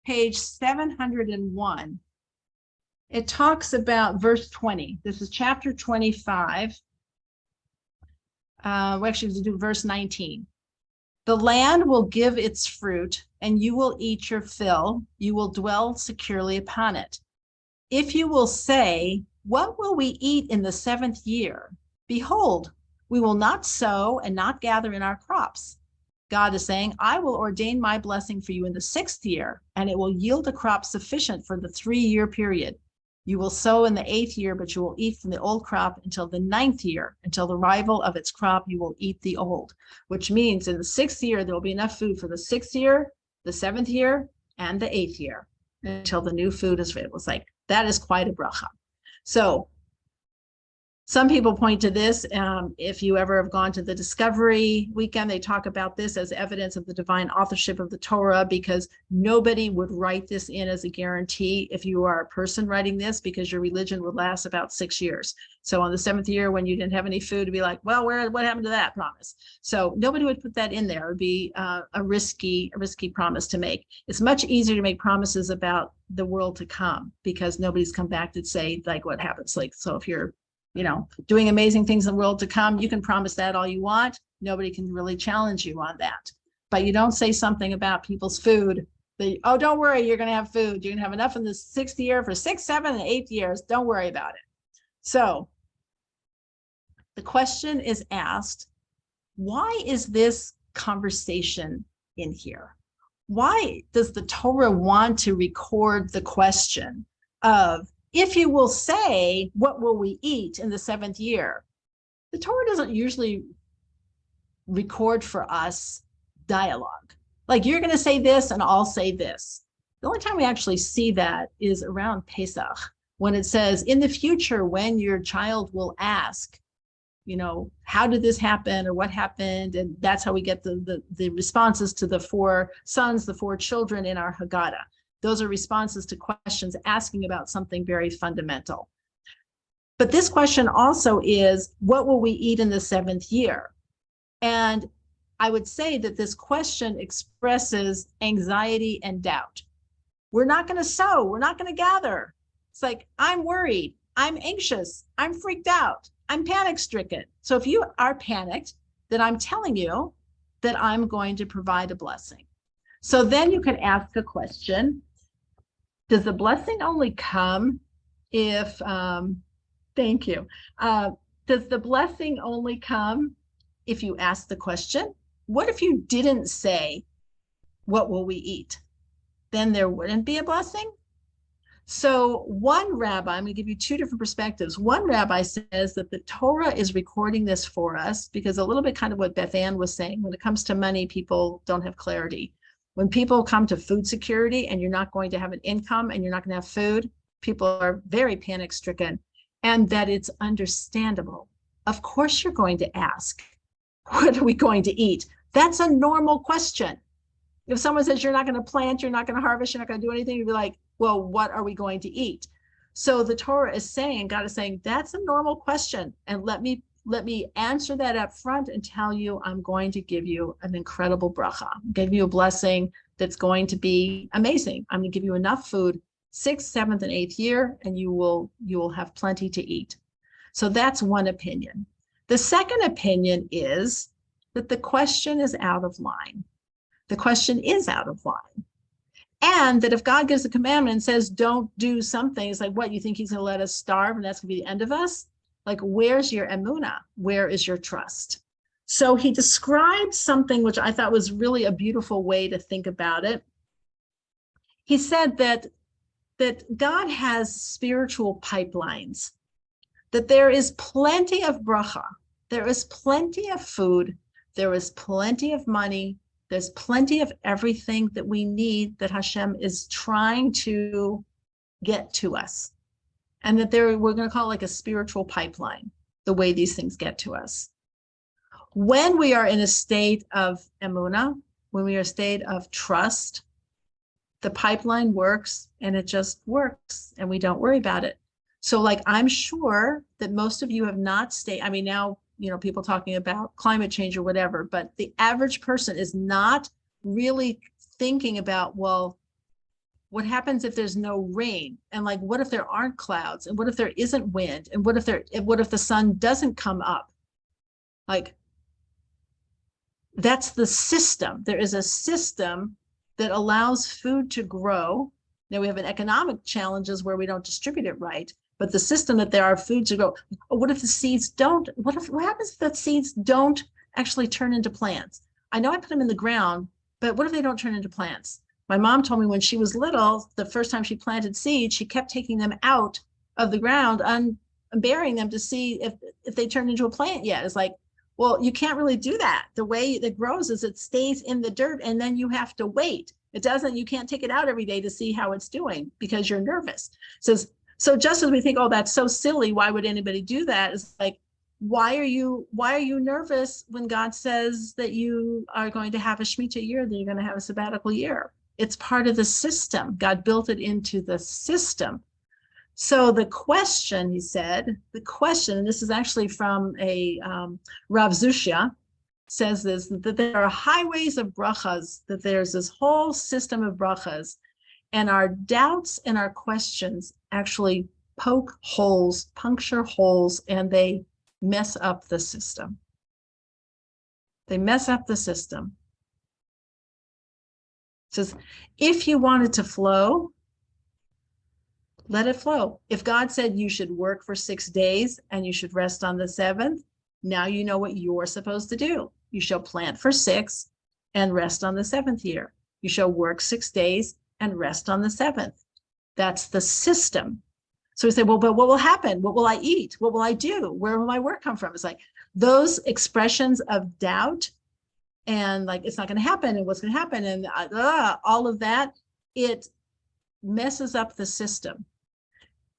Page 701. It talks about verse 20. This is chapter 25. Actually, we'll do verse 19. The land will give its fruit, and you will eat your fill. You will dwell securely upon it. If you will say, what will we eat in the seventh year? Behold, we will not sow and not gather in our crops. God is saying, I will ordain my blessing for you in the sixth year, and it will yield a crop sufficient for the 3-year period. You will sow in the 8th year, but you will eat from the old crop until the 9th year. Until the arrival of its crop, you will eat the old, which means in the 6th year, there will be enough food for the 6th year, the 7th year, and the 8th year until the new food is available. It's like, that is quite a bracha. So some people point to this. If you ever have gone to the Discovery Weekend, they talk about this as evidence of the divine authorship of the Torah, because nobody would write this in as a guarantee if you are a person writing this, because your religion would last about 6 years. So on the 7th year, when you didn't have any food, to be like, well, what happened to that promise? So nobody would put that in there. It would be a risky promise to make. It's much easier to make promises about the world to come, because nobody's come back to say like what happens. Like, so if you're doing amazing things in the world to come, you can promise that all you want. Nobody can really challenge you on that. But you don't say something about people's food. Oh, don't worry, you're going to have food. You're going to have enough in the 6th year for 6, 7, and 8 years. Don't worry about it. So the question is asked, why is this conversation in here? Why does the Torah want to record the question of, if you will say, what will we eat in the 7th year? The Torah doesn't usually record for us dialogue. Like, you're going to say this and I'll say this. The only time we actually see that is around Pesach, when it says, in the future, when your child will ask, how did this happen or what happened? And that's how we get the responses to the 4 sons, the 4 children in our Haggadah. Those are responses to questions asking about something very fundamental. But this question also is, what will we eat in the 7th year? And I would say that this question expresses anxiety and doubt. We're not going to sow. We're not going to gather. It's like, I'm worried. I'm anxious. I'm freaked out. I'm panic stricken. So if you are panicked, then I'm telling you that I'm going to provide a blessing. So then you can ask a question. Does the blessing only come if, thank you. Does the blessing only come if you ask the question? What if you didn't say, what will we eat? Then there wouldn't be a blessing? So one rabbi, I'm going to give you 2 different perspectives. One rabbi says that the Torah is recording this for us because a little bit kind of what Beth Ann was saying, when it comes to money, people don't have clarity. When people come to food security and you're not going to have an income and you're not going to have food, people are very panic stricken, and that it's understandable. Of course, you're going to ask, what are we going to eat? That's a normal question. If someone says you're not going to plant, you're not going to harvest, you're not going to do anything, you'd be like, well, what are we going to eat? So the Torah is saying, God is saying, that's a normal question. And let me answer that up front and tell you, I'm going to give you an incredible bracha, give you a blessing that's going to be amazing. I'm going to give you enough food, 6th, 7th, and 8th year, and you will have plenty to eat. So that's one opinion. The second opinion is that the question is out of line. The question is out of line. And that if God gives a commandment and says, don't do something, it's like, what, you think he's going to let us starve and that's going to be the end of us? Like, where's your emunah? Where is your trust? So he described something which I thought was really a beautiful way to think about it. he said that God has spiritual pipelines, that there is plenty of bracha, there is plenty of food, there is plenty of money, there's plenty of everything that we need that Hashem is trying to get to us. And that we're going to call it like a spiritual pipeline, the way these things get to us. When we are in a state of emunah, when we are in a state of trust, the pipeline works and it just works and we don't worry about it. So like, I'm sure that most of you have not stayed. I mean, now, people talking about climate change or whatever, but the average person is not really thinking about, well, what happens if there's no rain? And like, what if there aren't clouds? And what if there isn't wind? And what if the sun doesn't come up? Like, that's the system. There is a system that allows food to grow. Now we have an economic challenges where we don't distribute it right, but the system that there are food to grow. What if the seeds don't? What happens if the seeds don't actually turn into plants? I know I put them in the ground, but what if they don't turn into plants? My mom told me when she was little, the first time she planted seeds, she kept taking them out of the ground and burying them to see if they turned into a plant yet. It's like, well, you can't really do that. The way it grows is it stays in the dirt and then you have to wait. You can't take it out every day to see how it's doing because you're nervous. So just as we think, oh, that's so silly, why would anybody do that? It's like, why are you nervous when God says that you are going to have a Shemitah year, that you're going to have a sabbatical year? It's part of the system. God built it into the system. So the question, he said, and this is actually from a Rav Zushia, says this, that there are highways of brachas, that there's this whole system of brachas, and our doubts and our questions actually puncture holes, and they mess up the system. They mess up the system. It says, if you want it to flow, let it flow. If God said you should work for 6 days and you should rest on the 7th, now you know what you're supposed to do. You shall plant for 6 and rest on the 7th year. You shall work 6 days and rest on the 7th. That's the system. So we say, well, but what will happen? What will I eat? What will I do? Where will my work come from? It's like those expressions of doubt and like, it's not going to happen and what's going to happen and all of that, it messes up the system.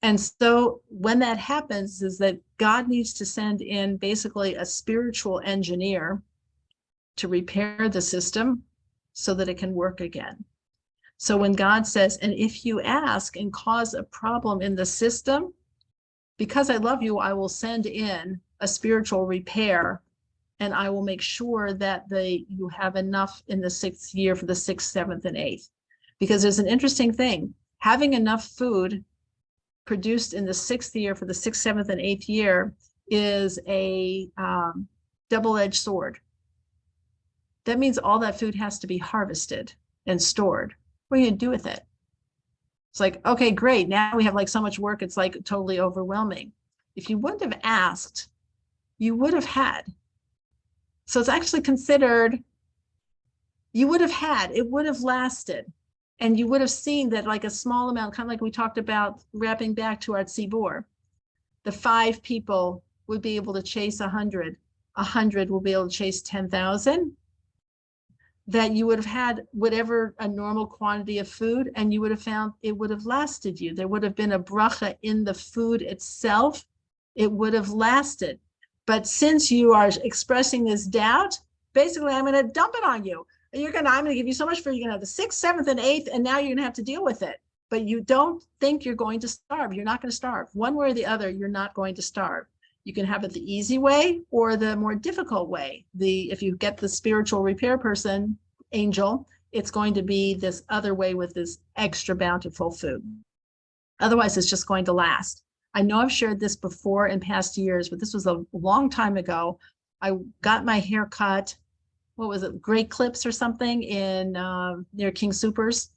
And so when that happens is that God needs to send in basically a spiritual engineer to repair the system so that it can work again. So when God says, and if you ask and cause a problem in the system, because I love you, I will send in a spiritual repair and I will make sure that you have enough in the 6th year for the 6th, 7th, and 8th. Because there's an interesting thing. Having enough food produced in the 6th year for the 6th, 7th, and 8th year is a double-edged sword. That means all that food has to be harvested and stored. What are you going to do with it? It's like, okay, great. Now we have like so much work. It's like totally overwhelming. If you wouldn't have asked, you would have had. So it's actually considered, you would have had, it would have lasted. And you would have seen that like a small amount, kind of like we talked about wrapping back to our tzibur, the 5 people would be able to chase 100. 100 will be able to chase 10,000. That you would have had whatever a normal quantity of food, and you would have found it would have lasted you. There would have been a bracha in the food itself. It would have lasted. But since you are expressing this doubt, basically I'm going to dump it on you. I'm going to give you so much food. You're going to have the 6th, 7th, and 8th, and now you're going to have to deal with it. But you don't think you're going to starve. You're not going to starve. One way or the other, you're not going to starve. You can have it the easy way or the more difficult way. If you get the spiritual repair person, angel, it's going to be this other way with this extra bountiful food. Otherwise, it's just going to last. I know I've shared this before in past years, but this was a long time ago. I got my hair cut, what was it, Great Clips or something in near King Soopers.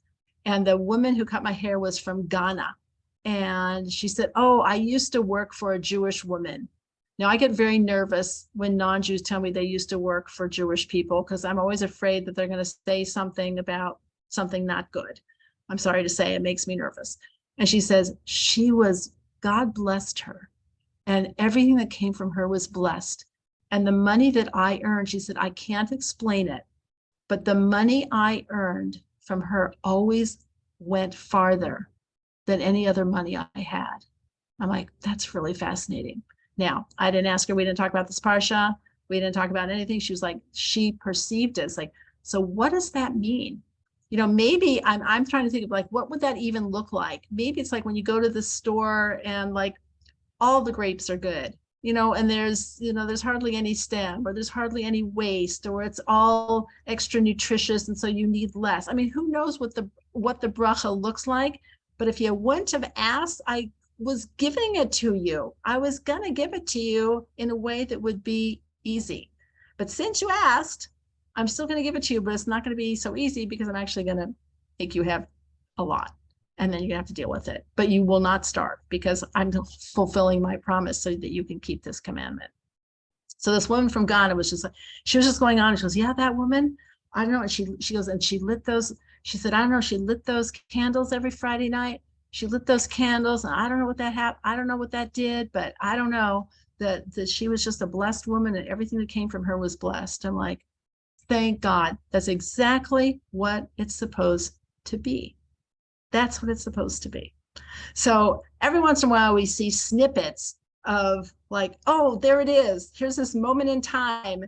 And the woman who cut my hair was from Ghana. And she said, oh, I used to work for a Jewish woman. Now, I get very nervous when non-Jews tell me they used to work for Jewish people because I'm always afraid that they're going to say something about something not good. I'm sorry to say, it makes me nervous. And she says, God blessed her. And everything that came from her was blessed. And the money that I earned, she said, I can't explain it, but the money I earned from her always went farther than any other money I had. I'm like, that's really fascinating. Now, I didn't ask her, we didn't talk about this parsha, we didn't talk about anything. She was like, she perceived it. It's like, so what does that mean? You know, maybe I'm trying to think of like, what would that even look like? Maybe it's like when you go to the store and like all the grapes are good, you know, and there's hardly any stem, or there's hardly any waste, or it's all extra nutritious. And so you need less. I mean, who knows what the bracha looks like? But if you wouldn't have asked, I was giving it to you. I was going to give it to you in a way that would be easy. But since you asked, I'm still going to give it to you, but it's not going to be so easy because I'm actually going to make you have a lot. And then you're gonna have to deal with it. But you will not starve because I'm fulfilling my promise so that you can keep this commandment. So this woman from Ghana was just like, she was just going on. And she goes, yeah, that woman, I don't know. And she goes, and she lit those, she said, I don't know, she lit those candles every Friday night. She lit those candles, and I don't know what that happened. I don't know what that did, but I don't know that she was just a blessed woman, and everything that came from her was blessed. I'm like, thank God. That's exactly what it's supposed to be. That's what it's supposed to be. So every once in a while we see snippets of like, oh, there it is. Here's this moment in time,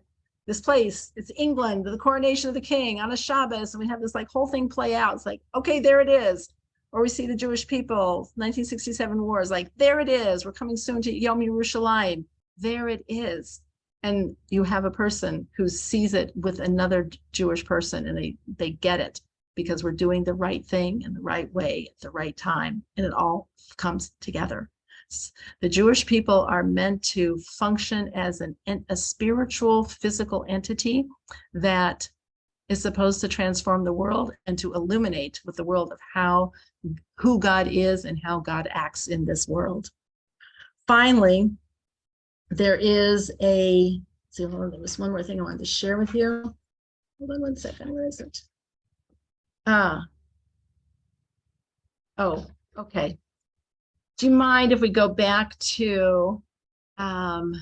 this place, it's England, the coronation of the king on a Shabbos. And we have this like whole thing play out. It's like, okay, there it is. Or we see the Jewish people, 1967 wars, like, there it is. We're coming soon to Yom Yerushalayim. There it is. And you have a person who sees it with another Jewish person, and they get it, because we're doing the right thing in the right way at the right time, and it all comes together. The Jewish people are meant to function as a spiritual, physical entity that is supposed to transform the world and to illuminate with the world of who God is and how God acts in this world. Finally, there was one more thing I wanted to share with you. Hold on one second, where is it? Oh, okay. Do you mind if we go back to the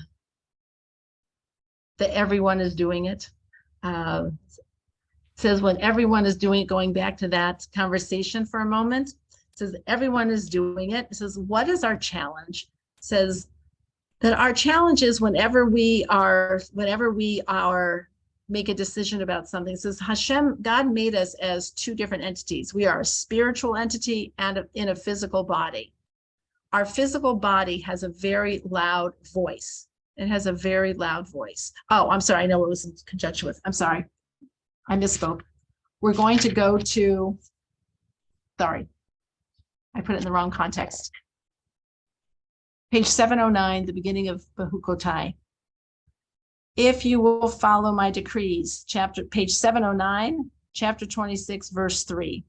everyone is doing it? It says when everyone is doing it, going back to that conversation for a moment, it says everyone is doing it. It says, what is our challenge? It says that our challenge is whenever we are make a decision about something. It says God made us as two different entities. We are a spiritual entity and in a physical body. Our physical body has a very loud voice. It has a very loud voice. Oh, I'm sorry. I know it was in conjunction with, I'm sorry. I misspoke. We're going to go to, sorry, I put it in the wrong context. Page 709, the beginning of Behukotai. If you will follow my decrees, page 709, chapter 26, verse 3.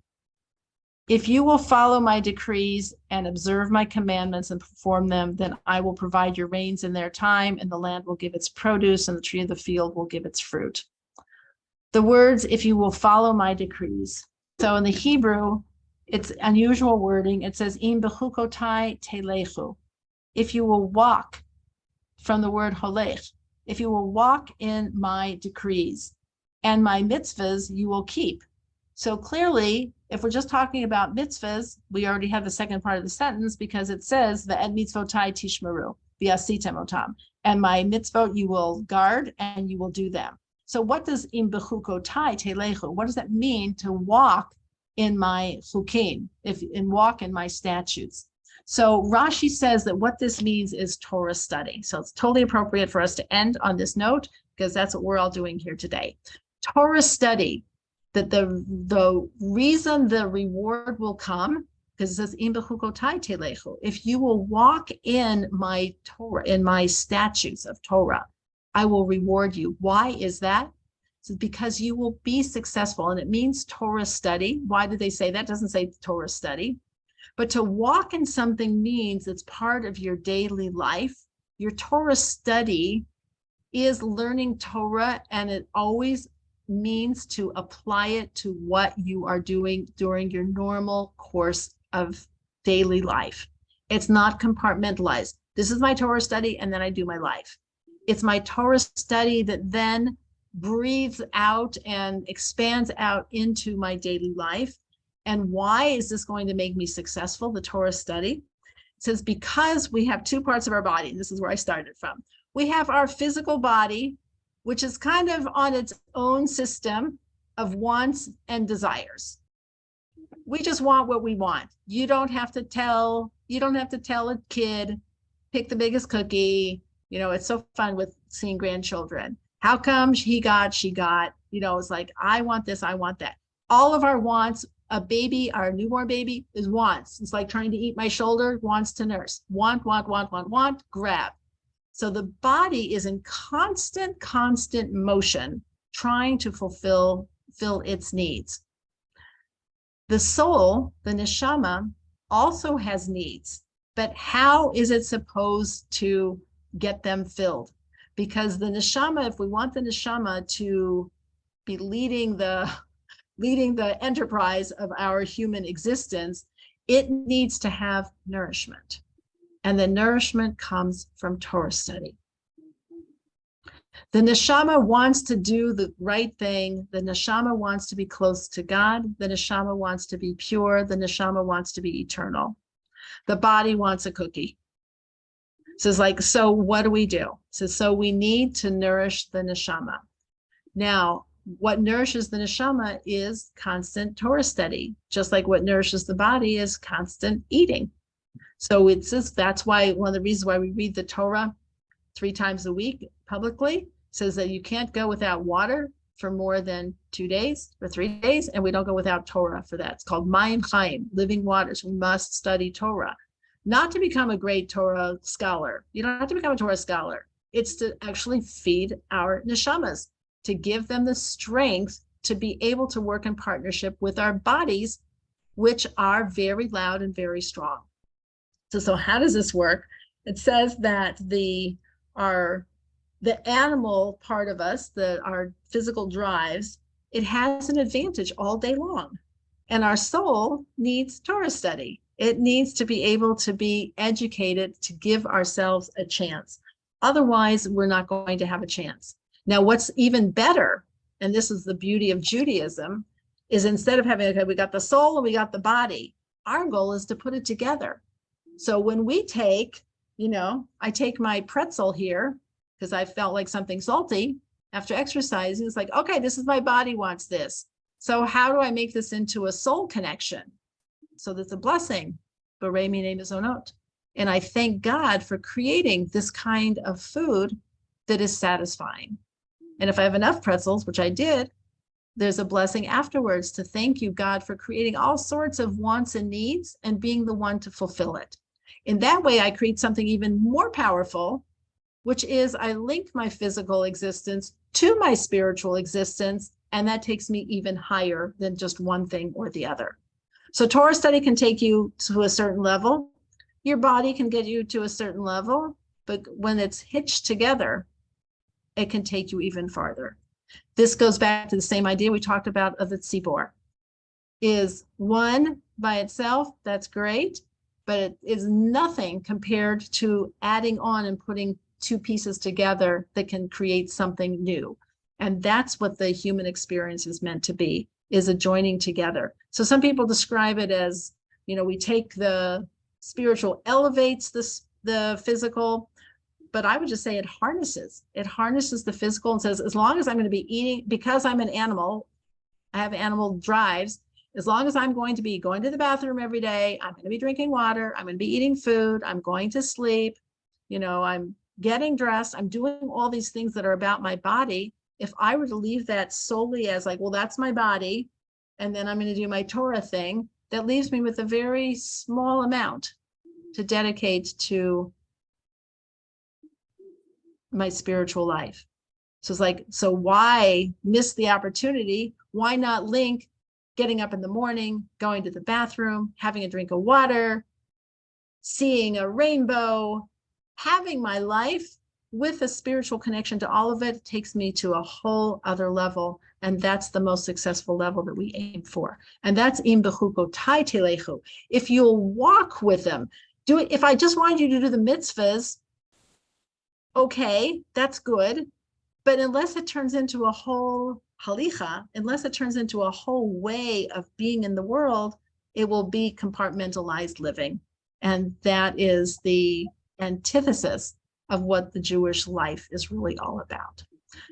If you will follow my decrees and observe my commandments and perform them, then I will provide your rains in their time, and the land will give its produce, and the tree of the field will give its fruit. The words, if you will follow my decrees. So in the Hebrew, it's unusual wording. It says, im bechukotai telechu. If you will walk, from the word holech, if you will walk in my decrees, and my mitzvahs you will keep. So clearly, if we're just talking about mitzvahs, we already have the second part of the sentence, because it says, ve'ed mitzvotai tishmeru, v'asitem otam. And my mitzvot you will guard and you will do them. So what does im bechukotai telechu? What does that mean to walk in my chukim, and walk in my statutes? So Rashi says that what this means is Torah study. So it's totally appropriate for us to end on this note, because that's what we're all doing here today. Torah study, that the reason the reward will come, because it says, im bechukotai telechu, if you will walk in my Torah, in my statutes of Torah, I will reward you. Why is that? It's because you will be successful, and it means Torah study. Why did they say that? It doesn't say Torah study. But to walk in something means it's part of your daily life. Your Torah study is learning Torah, and it always means to apply it to what you are doing during your normal course of daily life. It's not compartmentalized. This is my Torah study, and then I do my life. It's my Torah study that then breathes out and expands out into my daily life. And why is this going to make me successful, the Torah study? It says, because we have two parts of our body. This is where I started from. We have our physical body, which is kind of on its own system of wants and desires. We just want what we want. You don't have to tell a kid, pick the biggest cookie. It's so fun with seeing grandchildren. How come she got, it's like, I want this, I want that. All of our wants, a baby, our newborn baby is wants. It's like trying to eat my shoulder, wants to nurse. Want, grab. So the body is in constant motion, trying to fill its needs. The soul, the neshama, also has needs, but how is it supposed to get them filled? Because the neshama, if we want the neshama to be leading the enterprise of our human existence, it needs to have nourishment. And the nourishment comes from Torah study. The neshama wants to do the right thing. The neshama wants to be close to God. The neshama wants to be pure. The neshama wants to be eternal. The body wants a cookie. So what do we do? So we need to nourish the neshama. Now, what nourishes the neshama is constant Torah study, just like what nourishes the body is constant eating. So that's why one of the reasons why we read the Torah 3 times a week publicly says that you can't go without water for more than 2 days or 3 days, and we don't go without Torah for that. It's called Mayim Chaim, living waters. We must study Torah, not to become a great Torah scholar. You don't have to become a Torah scholar. It's to actually feed our neshamas, to give them the strength to be able to work in partnership with our bodies, which are very loud and very strong. So how does this work? It says that the animal part of us, our physical drives, it has an advantage all day long. And our soul needs Torah study. It needs to be able to be educated to give ourselves a chance. Otherwise, we're not going to have a chance. Now, what's even better, and this is the beauty of Judaism, is instead of having, okay, we got the soul and we got the body, our goal is to put it together. So when we take, I take my pretzel here because I felt like something salty after exercising. It's like, okay, this is my body wants this. So how do I make this into a soul connection? So that's a blessing. Borei minei mezonot. And I thank God for creating this kind of food that is satisfying. And if I have enough pretzels, which I did, there's a blessing afterwards to thank you, God, for creating all sorts of wants and needs and being the one to fulfill it. In that way, I create something even more powerful, which is I link my physical existence to my spiritual existence, and that takes me even higher than just one thing or the other. So Torah study can take you to a certain level. Your body can get you to a certain level, but when it's hitched together, it can take you even farther. This goes back to the same idea we talked about of the tzibor. Is one by itself, that's great, but it is nothing compared to adding on and putting 2 pieces together that can create something new. And that's what the human experience is meant to be, is a joining together. So some people describe it as, we take the spiritual, elevates the physical, but I would just say it harnesses the physical and says, as long as I'm going to be eating, because I'm an animal, I have animal drives, as long as I'm going to be going to the bathroom every day, I'm going to be drinking water, I'm going to be eating food, I'm going to sleep, I'm getting dressed, I'm doing all these things that are about my body. If I were to leave that solely as like, well, that's my body, and then I'm going to do my Torah thing, that leaves me with a very small amount to dedicate to my spiritual life. So it's like, so why miss the opportunity? Why not link getting up in the morning, going to the bathroom, having a drink of water, seeing a rainbow, having my life with a spiritual connection to all of it, takes me to a whole other level. And that's the most successful level that we aim for. And that's im bechukotai telechu. If you'll walk with them, do it. If I just wanted you to do the mitzvahs, okay, that's good. But unless it turns into a whole halicha, unless it turns into a whole way of being in the world, it will be compartmentalized living. And that is the antithesis of what the Jewish life is really all about.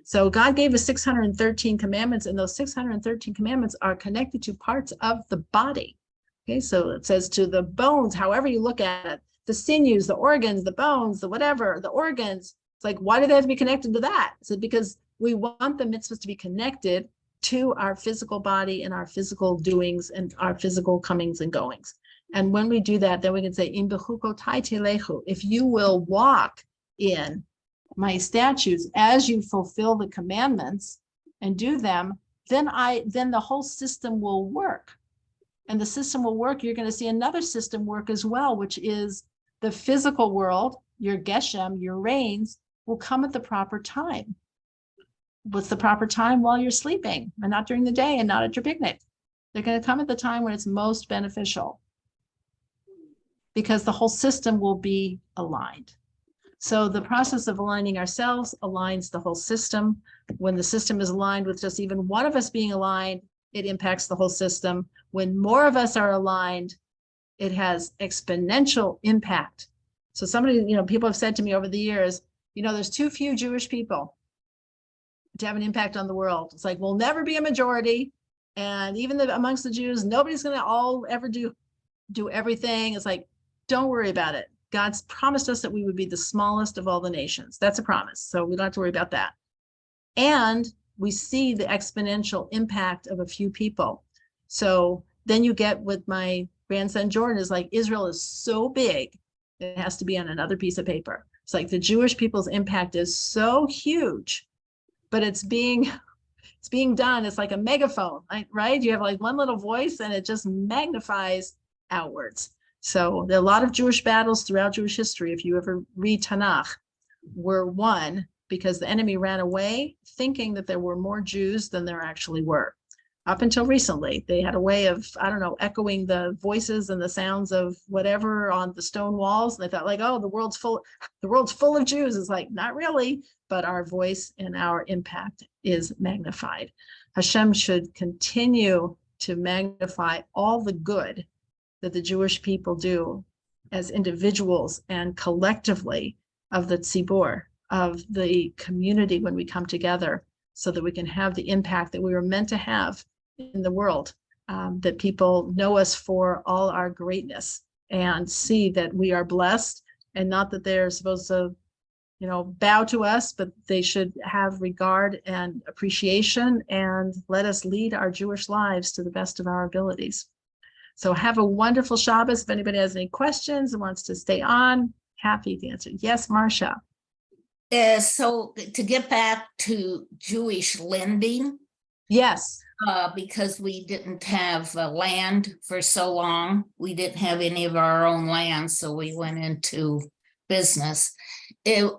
So God gave us 613 commandments, and those 613 commandments are connected to parts of the body. Okay, so it says to the bones, however you look at it, the sinews, the organs, the bones, the whatever, the organs. It's like, why do they have to be connected to that? So because we want the mitzvahs to be connected to our physical body and our physical doings and our physical comings and goings. And when we do that, then we can say, "Im bechukotai telechu," if you will walk in my statutes as you fulfill the commandments and do them, then the whole system will work. And the system will work. You're going to see another system work as well, which is the physical world, your geshem, your rains, will come at the proper time. What's the proper time? While you're sleeping, and not during the day, and not at your picnic. They're going to come at the time when it's most beneficial, because the whole system will be aligned. So the process of aligning ourselves aligns the whole system. When the system is aligned with just even one of us being aligned, it impacts the whole system. When more of us are aligned, it has exponential impact. So somebody, people have said to me over the years, there's too few Jewish people to have an impact on the world. It's like, we'll never be a majority. And even amongst the Jews, nobody's going to all ever do everything. It's like, don't worry about it. God's promised us that we would be the smallest of all the nations. That's a promise. So we don't have to worry about that. And we see the exponential impact of a few people. So then you get with my grandson Jordan is like, Israel is so big, it has to be on another piece of paper. It's like the Jewish people's impact is so huge, but it's being done. It's like a megaphone, right? You have like one little voice and it just magnifies outwards. So there are a lot of Jewish battles throughout Jewish history. If you ever read Tanakh, were won because the enemy ran away thinking that there were more Jews than there actually were. Up until recently, they had a way of, echoing the voices and the sounds of whatever on the stone walls. And they thought like, oh, the world's full of Jews. It's like, not really, but our voice and our impact is magnified. Hashem should continue to magnify all the good that the Jewish people do as individuals and collectively of the tzibur, of the community when we come together, so that we can have the impact that we were meant to have in the world, that people know us for all our greatness and see that we are blessed, and not that they're supposed to, bow to us, but they should have regard and appreciation and let us lead our Jewish lives to the best of our abilities. So have a wonderful Shabbos. If anybody has any questions and wants to stay on, happy to answer. Yes, Marcia. So to get back to Jewish lending, Yes. because we didn't have land for so long, we didn't have any of our own land, so we went into business.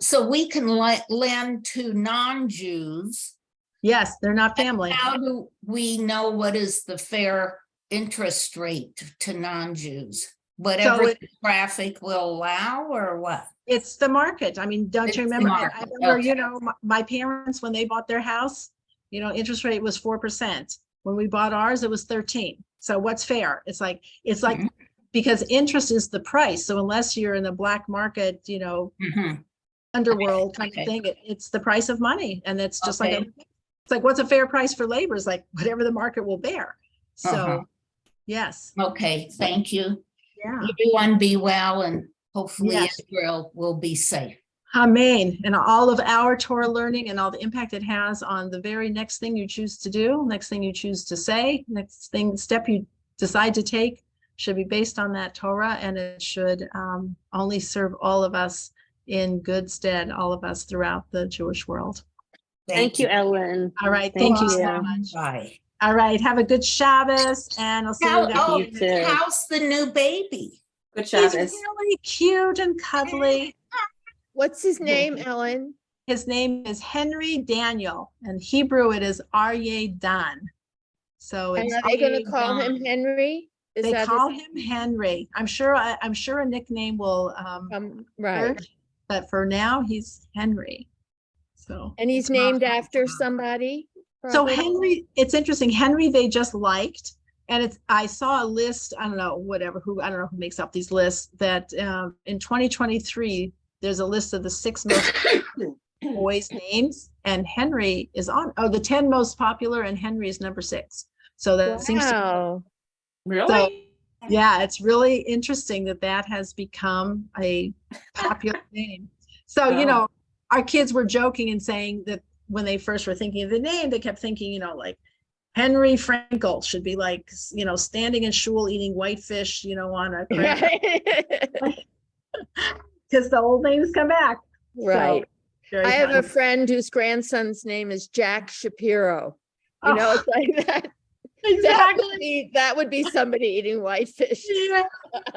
So we can lend to non-Jews. Yes, they're not family. How do we know what is the fair interest rate to non-Jews? Whatever the traffic will allow, or what? It's the market. I mean, don't you remember? I remember, Okay. my parents, when they bought their house, interest rate was 4%. When we bought ours, it was 13. So what's fair? It's like, because interest is the price. So unless you're in the black market, underworld kind of thing, it's the price of money. And it's just like, it's like, what's a fair price for labor? It's like whatever the market will bear. So yes. Okay, thank you. Yeah. Everyone be well, and hopefully Yes. Israel will be safe. Amen. And all of our Torah learning and all the impact it has on the very next thing you choose to do, next thing you choose to say, step you decide to take should be based on that Torah, and it should only serve all of us in good stead, all of us throughout the Jewish world. Thank you, Ellyn. All right. Thank Thank you so you. much. Bye. All right. Have a good Shabbos, and I'll see you guys. You too. How's the new baby? Good He's Shabbos. really cute and cuddly. What's his name, Ellen? His name is Henry Daniel, and Hebrew it is Aryeh Dan. So And it's are they gonna Aryeh call him Dan. Henry? Is They that call him Henry. I'm sure a nickname will right? emerge, but for now he's Henry. So And he's named after somebody? So probably? Henry, it's interesting. Henry, they just liked, and I saw a list. I don't know who makes up these lists. That in 2023, there's a list of the 6 most boys' names, and Henry is on. Oh, the 10 most popular, and Henry is number 6. So that seems to. Wow. So, yeah, it's really interesting that has become a popular name. So, our kids were joking and saying that when they first were thinking of the name, they kept thinking, like Henry Frankel should be like, standing in shul eating whitefish, on a cracker. Because the old names come back. Right. So, I have funny. a friend whose grandson's name is Jack Shapiro. It's like that. Exactly. That would be somebody eating whitefish. Yeah.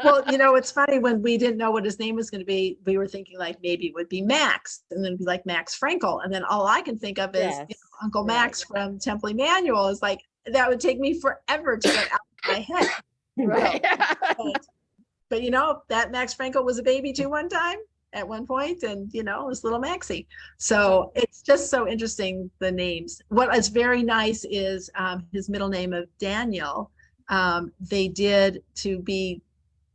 Well, it's funny, when we didn't know what his name was going to be, we were thinking like maybe it would be Max, and then be like Max Frankel. And then all I can think of is Uncle Max from Temple Emanuel. Is like, that would take me forever to get out of my head. Right. But that Max Frankel was a baby too at one point, and it was little Maxie. So it's just so interesting, the names. What is very nice is his middle name of Daniel. They did to be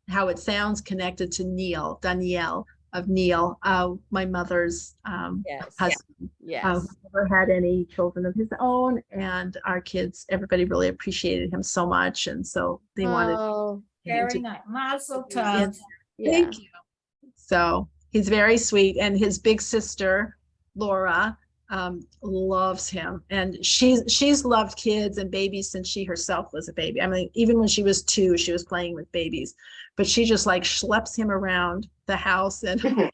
how it sounds connected to Neil, Danielle of Neil, my mother's husband. Yes. Never had any children of his own, and our kids, everybody really appreciated him so much, and so they wanted. Very nice. Mazel tov. Thank you. So he's very sweet, and his big sister Laura loves him, and she's loved kids and babies since she herself was a baby. I mean, even when she was 2, she was playing with babies, but she just like schleps him around the house. And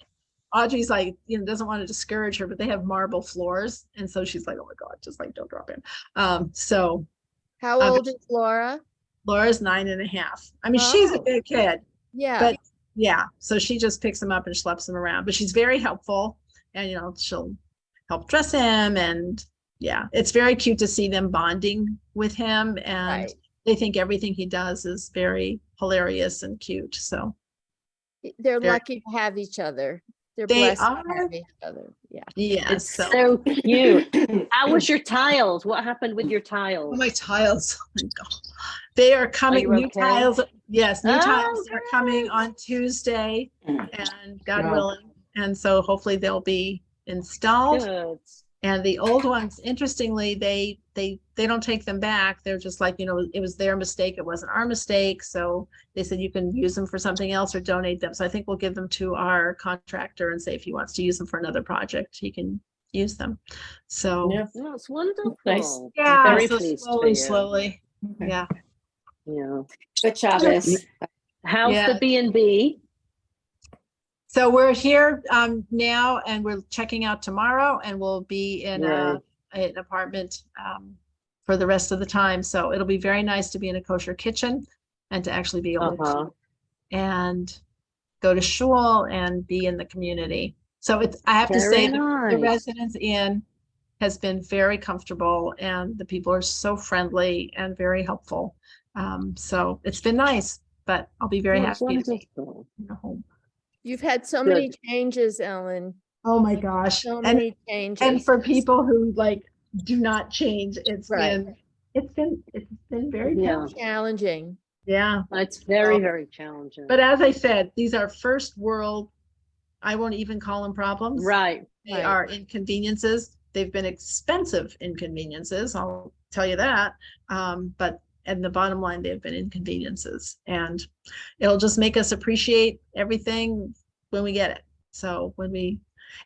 Audrey's like, doesn't want to discourage her, but they have marble floors, and so she's like, oh my God, just like don't drop him. So how old is Laura? Laura's 9.5. I mean, she's a big kid. Yeah. But yeah, so she just picks him up and schleps him around, but she's very helpful, and she'll help dress him, and it's very cute to see them bonding with him, and they think everything he does is very hilarious and cute. So they're lucky to have each other. They're They blessed are. to have each other. Yeah. yeah, It's so cute. How was your tiles? What happened with your tiles? Oh, my tiles. Oh my God. They are coming. you New okay? tiles. Yes, new Oh, tiles are good. coming on Tuesday, and God willing. And so hopefully they'll be installed. Good. And the old ones, interestingly, they don't take them back. They're just like, it was their mistake. It wasn't our mistake. So they said you can use them for something else or donate them. So I think we'll give them to our contractor and say if he wants to use them for another project, he can use them. So Oh, it's wonderful. Nice. yeah, Very so pleased for you. slowly. Okay. Yeah. Yeah. Good Shabbos. How's Yeah. the B&B? So we're here now, and we're checking out tomorrow, and we'll be in Right. an apartment for the rest of the time. So it'll be very nice to be in a kosher kitchen and to actually be able to cook and go to shul and be in the community. So I have to say, Very the nice. Residence Inn has been very comfortable, and the people are so friendly and very helpful. So it's been nice, but I'll be very That's happy to be wonderful. in a home. You've had so many changes, Ellen. Oh my gosh. So And many changes. And for people who like do not change, it's Right. been very Yeah. tough. Challenging. Yeah. It's very, very challenging. But as I said, these are first world, I won't even call them problems. Right. They Right. are inconveniences. They've been expensive inconveniences, I'll tell you that. But and the bottom line, they've been inconveniences, and it'll just make us appreciate everything when we get it. So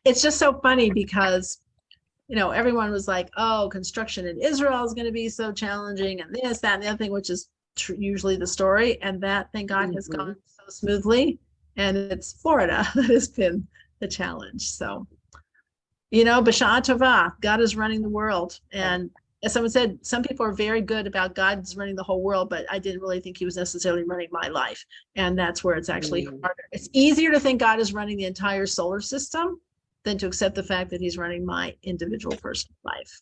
it's just so funny because, everyone was like, oh, construction in Israel is going to be so challenging, and this, that, and the other thing, which is usually the story. And that, thank God, has gone so smoothly. And it's Florida that has been the challenge. So, B'sha'ah tovah, God is running the world, and as someone said, some people are very good about God's running the whole world, but I didn't really think he was necessarily running my life. And that's where it's actually harder. It's easier to think God is running the entire solar system than to accept the fact that he's running my individual personal life.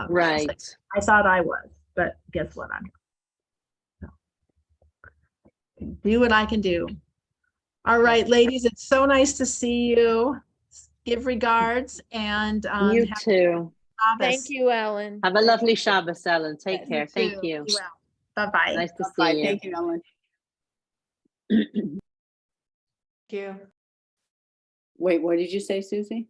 Right. I thought I was, but guess what? I'm do what I can do. All right, ladies, it's so nice to see you. Give regards and You too. Thank you, Ellen. Have a lovely Shabbos, Ellen. Take care. Thank you. Bye-bye. Nice to Bye, see you. thank you, Ellen. you. Wait, what did you say, Susie?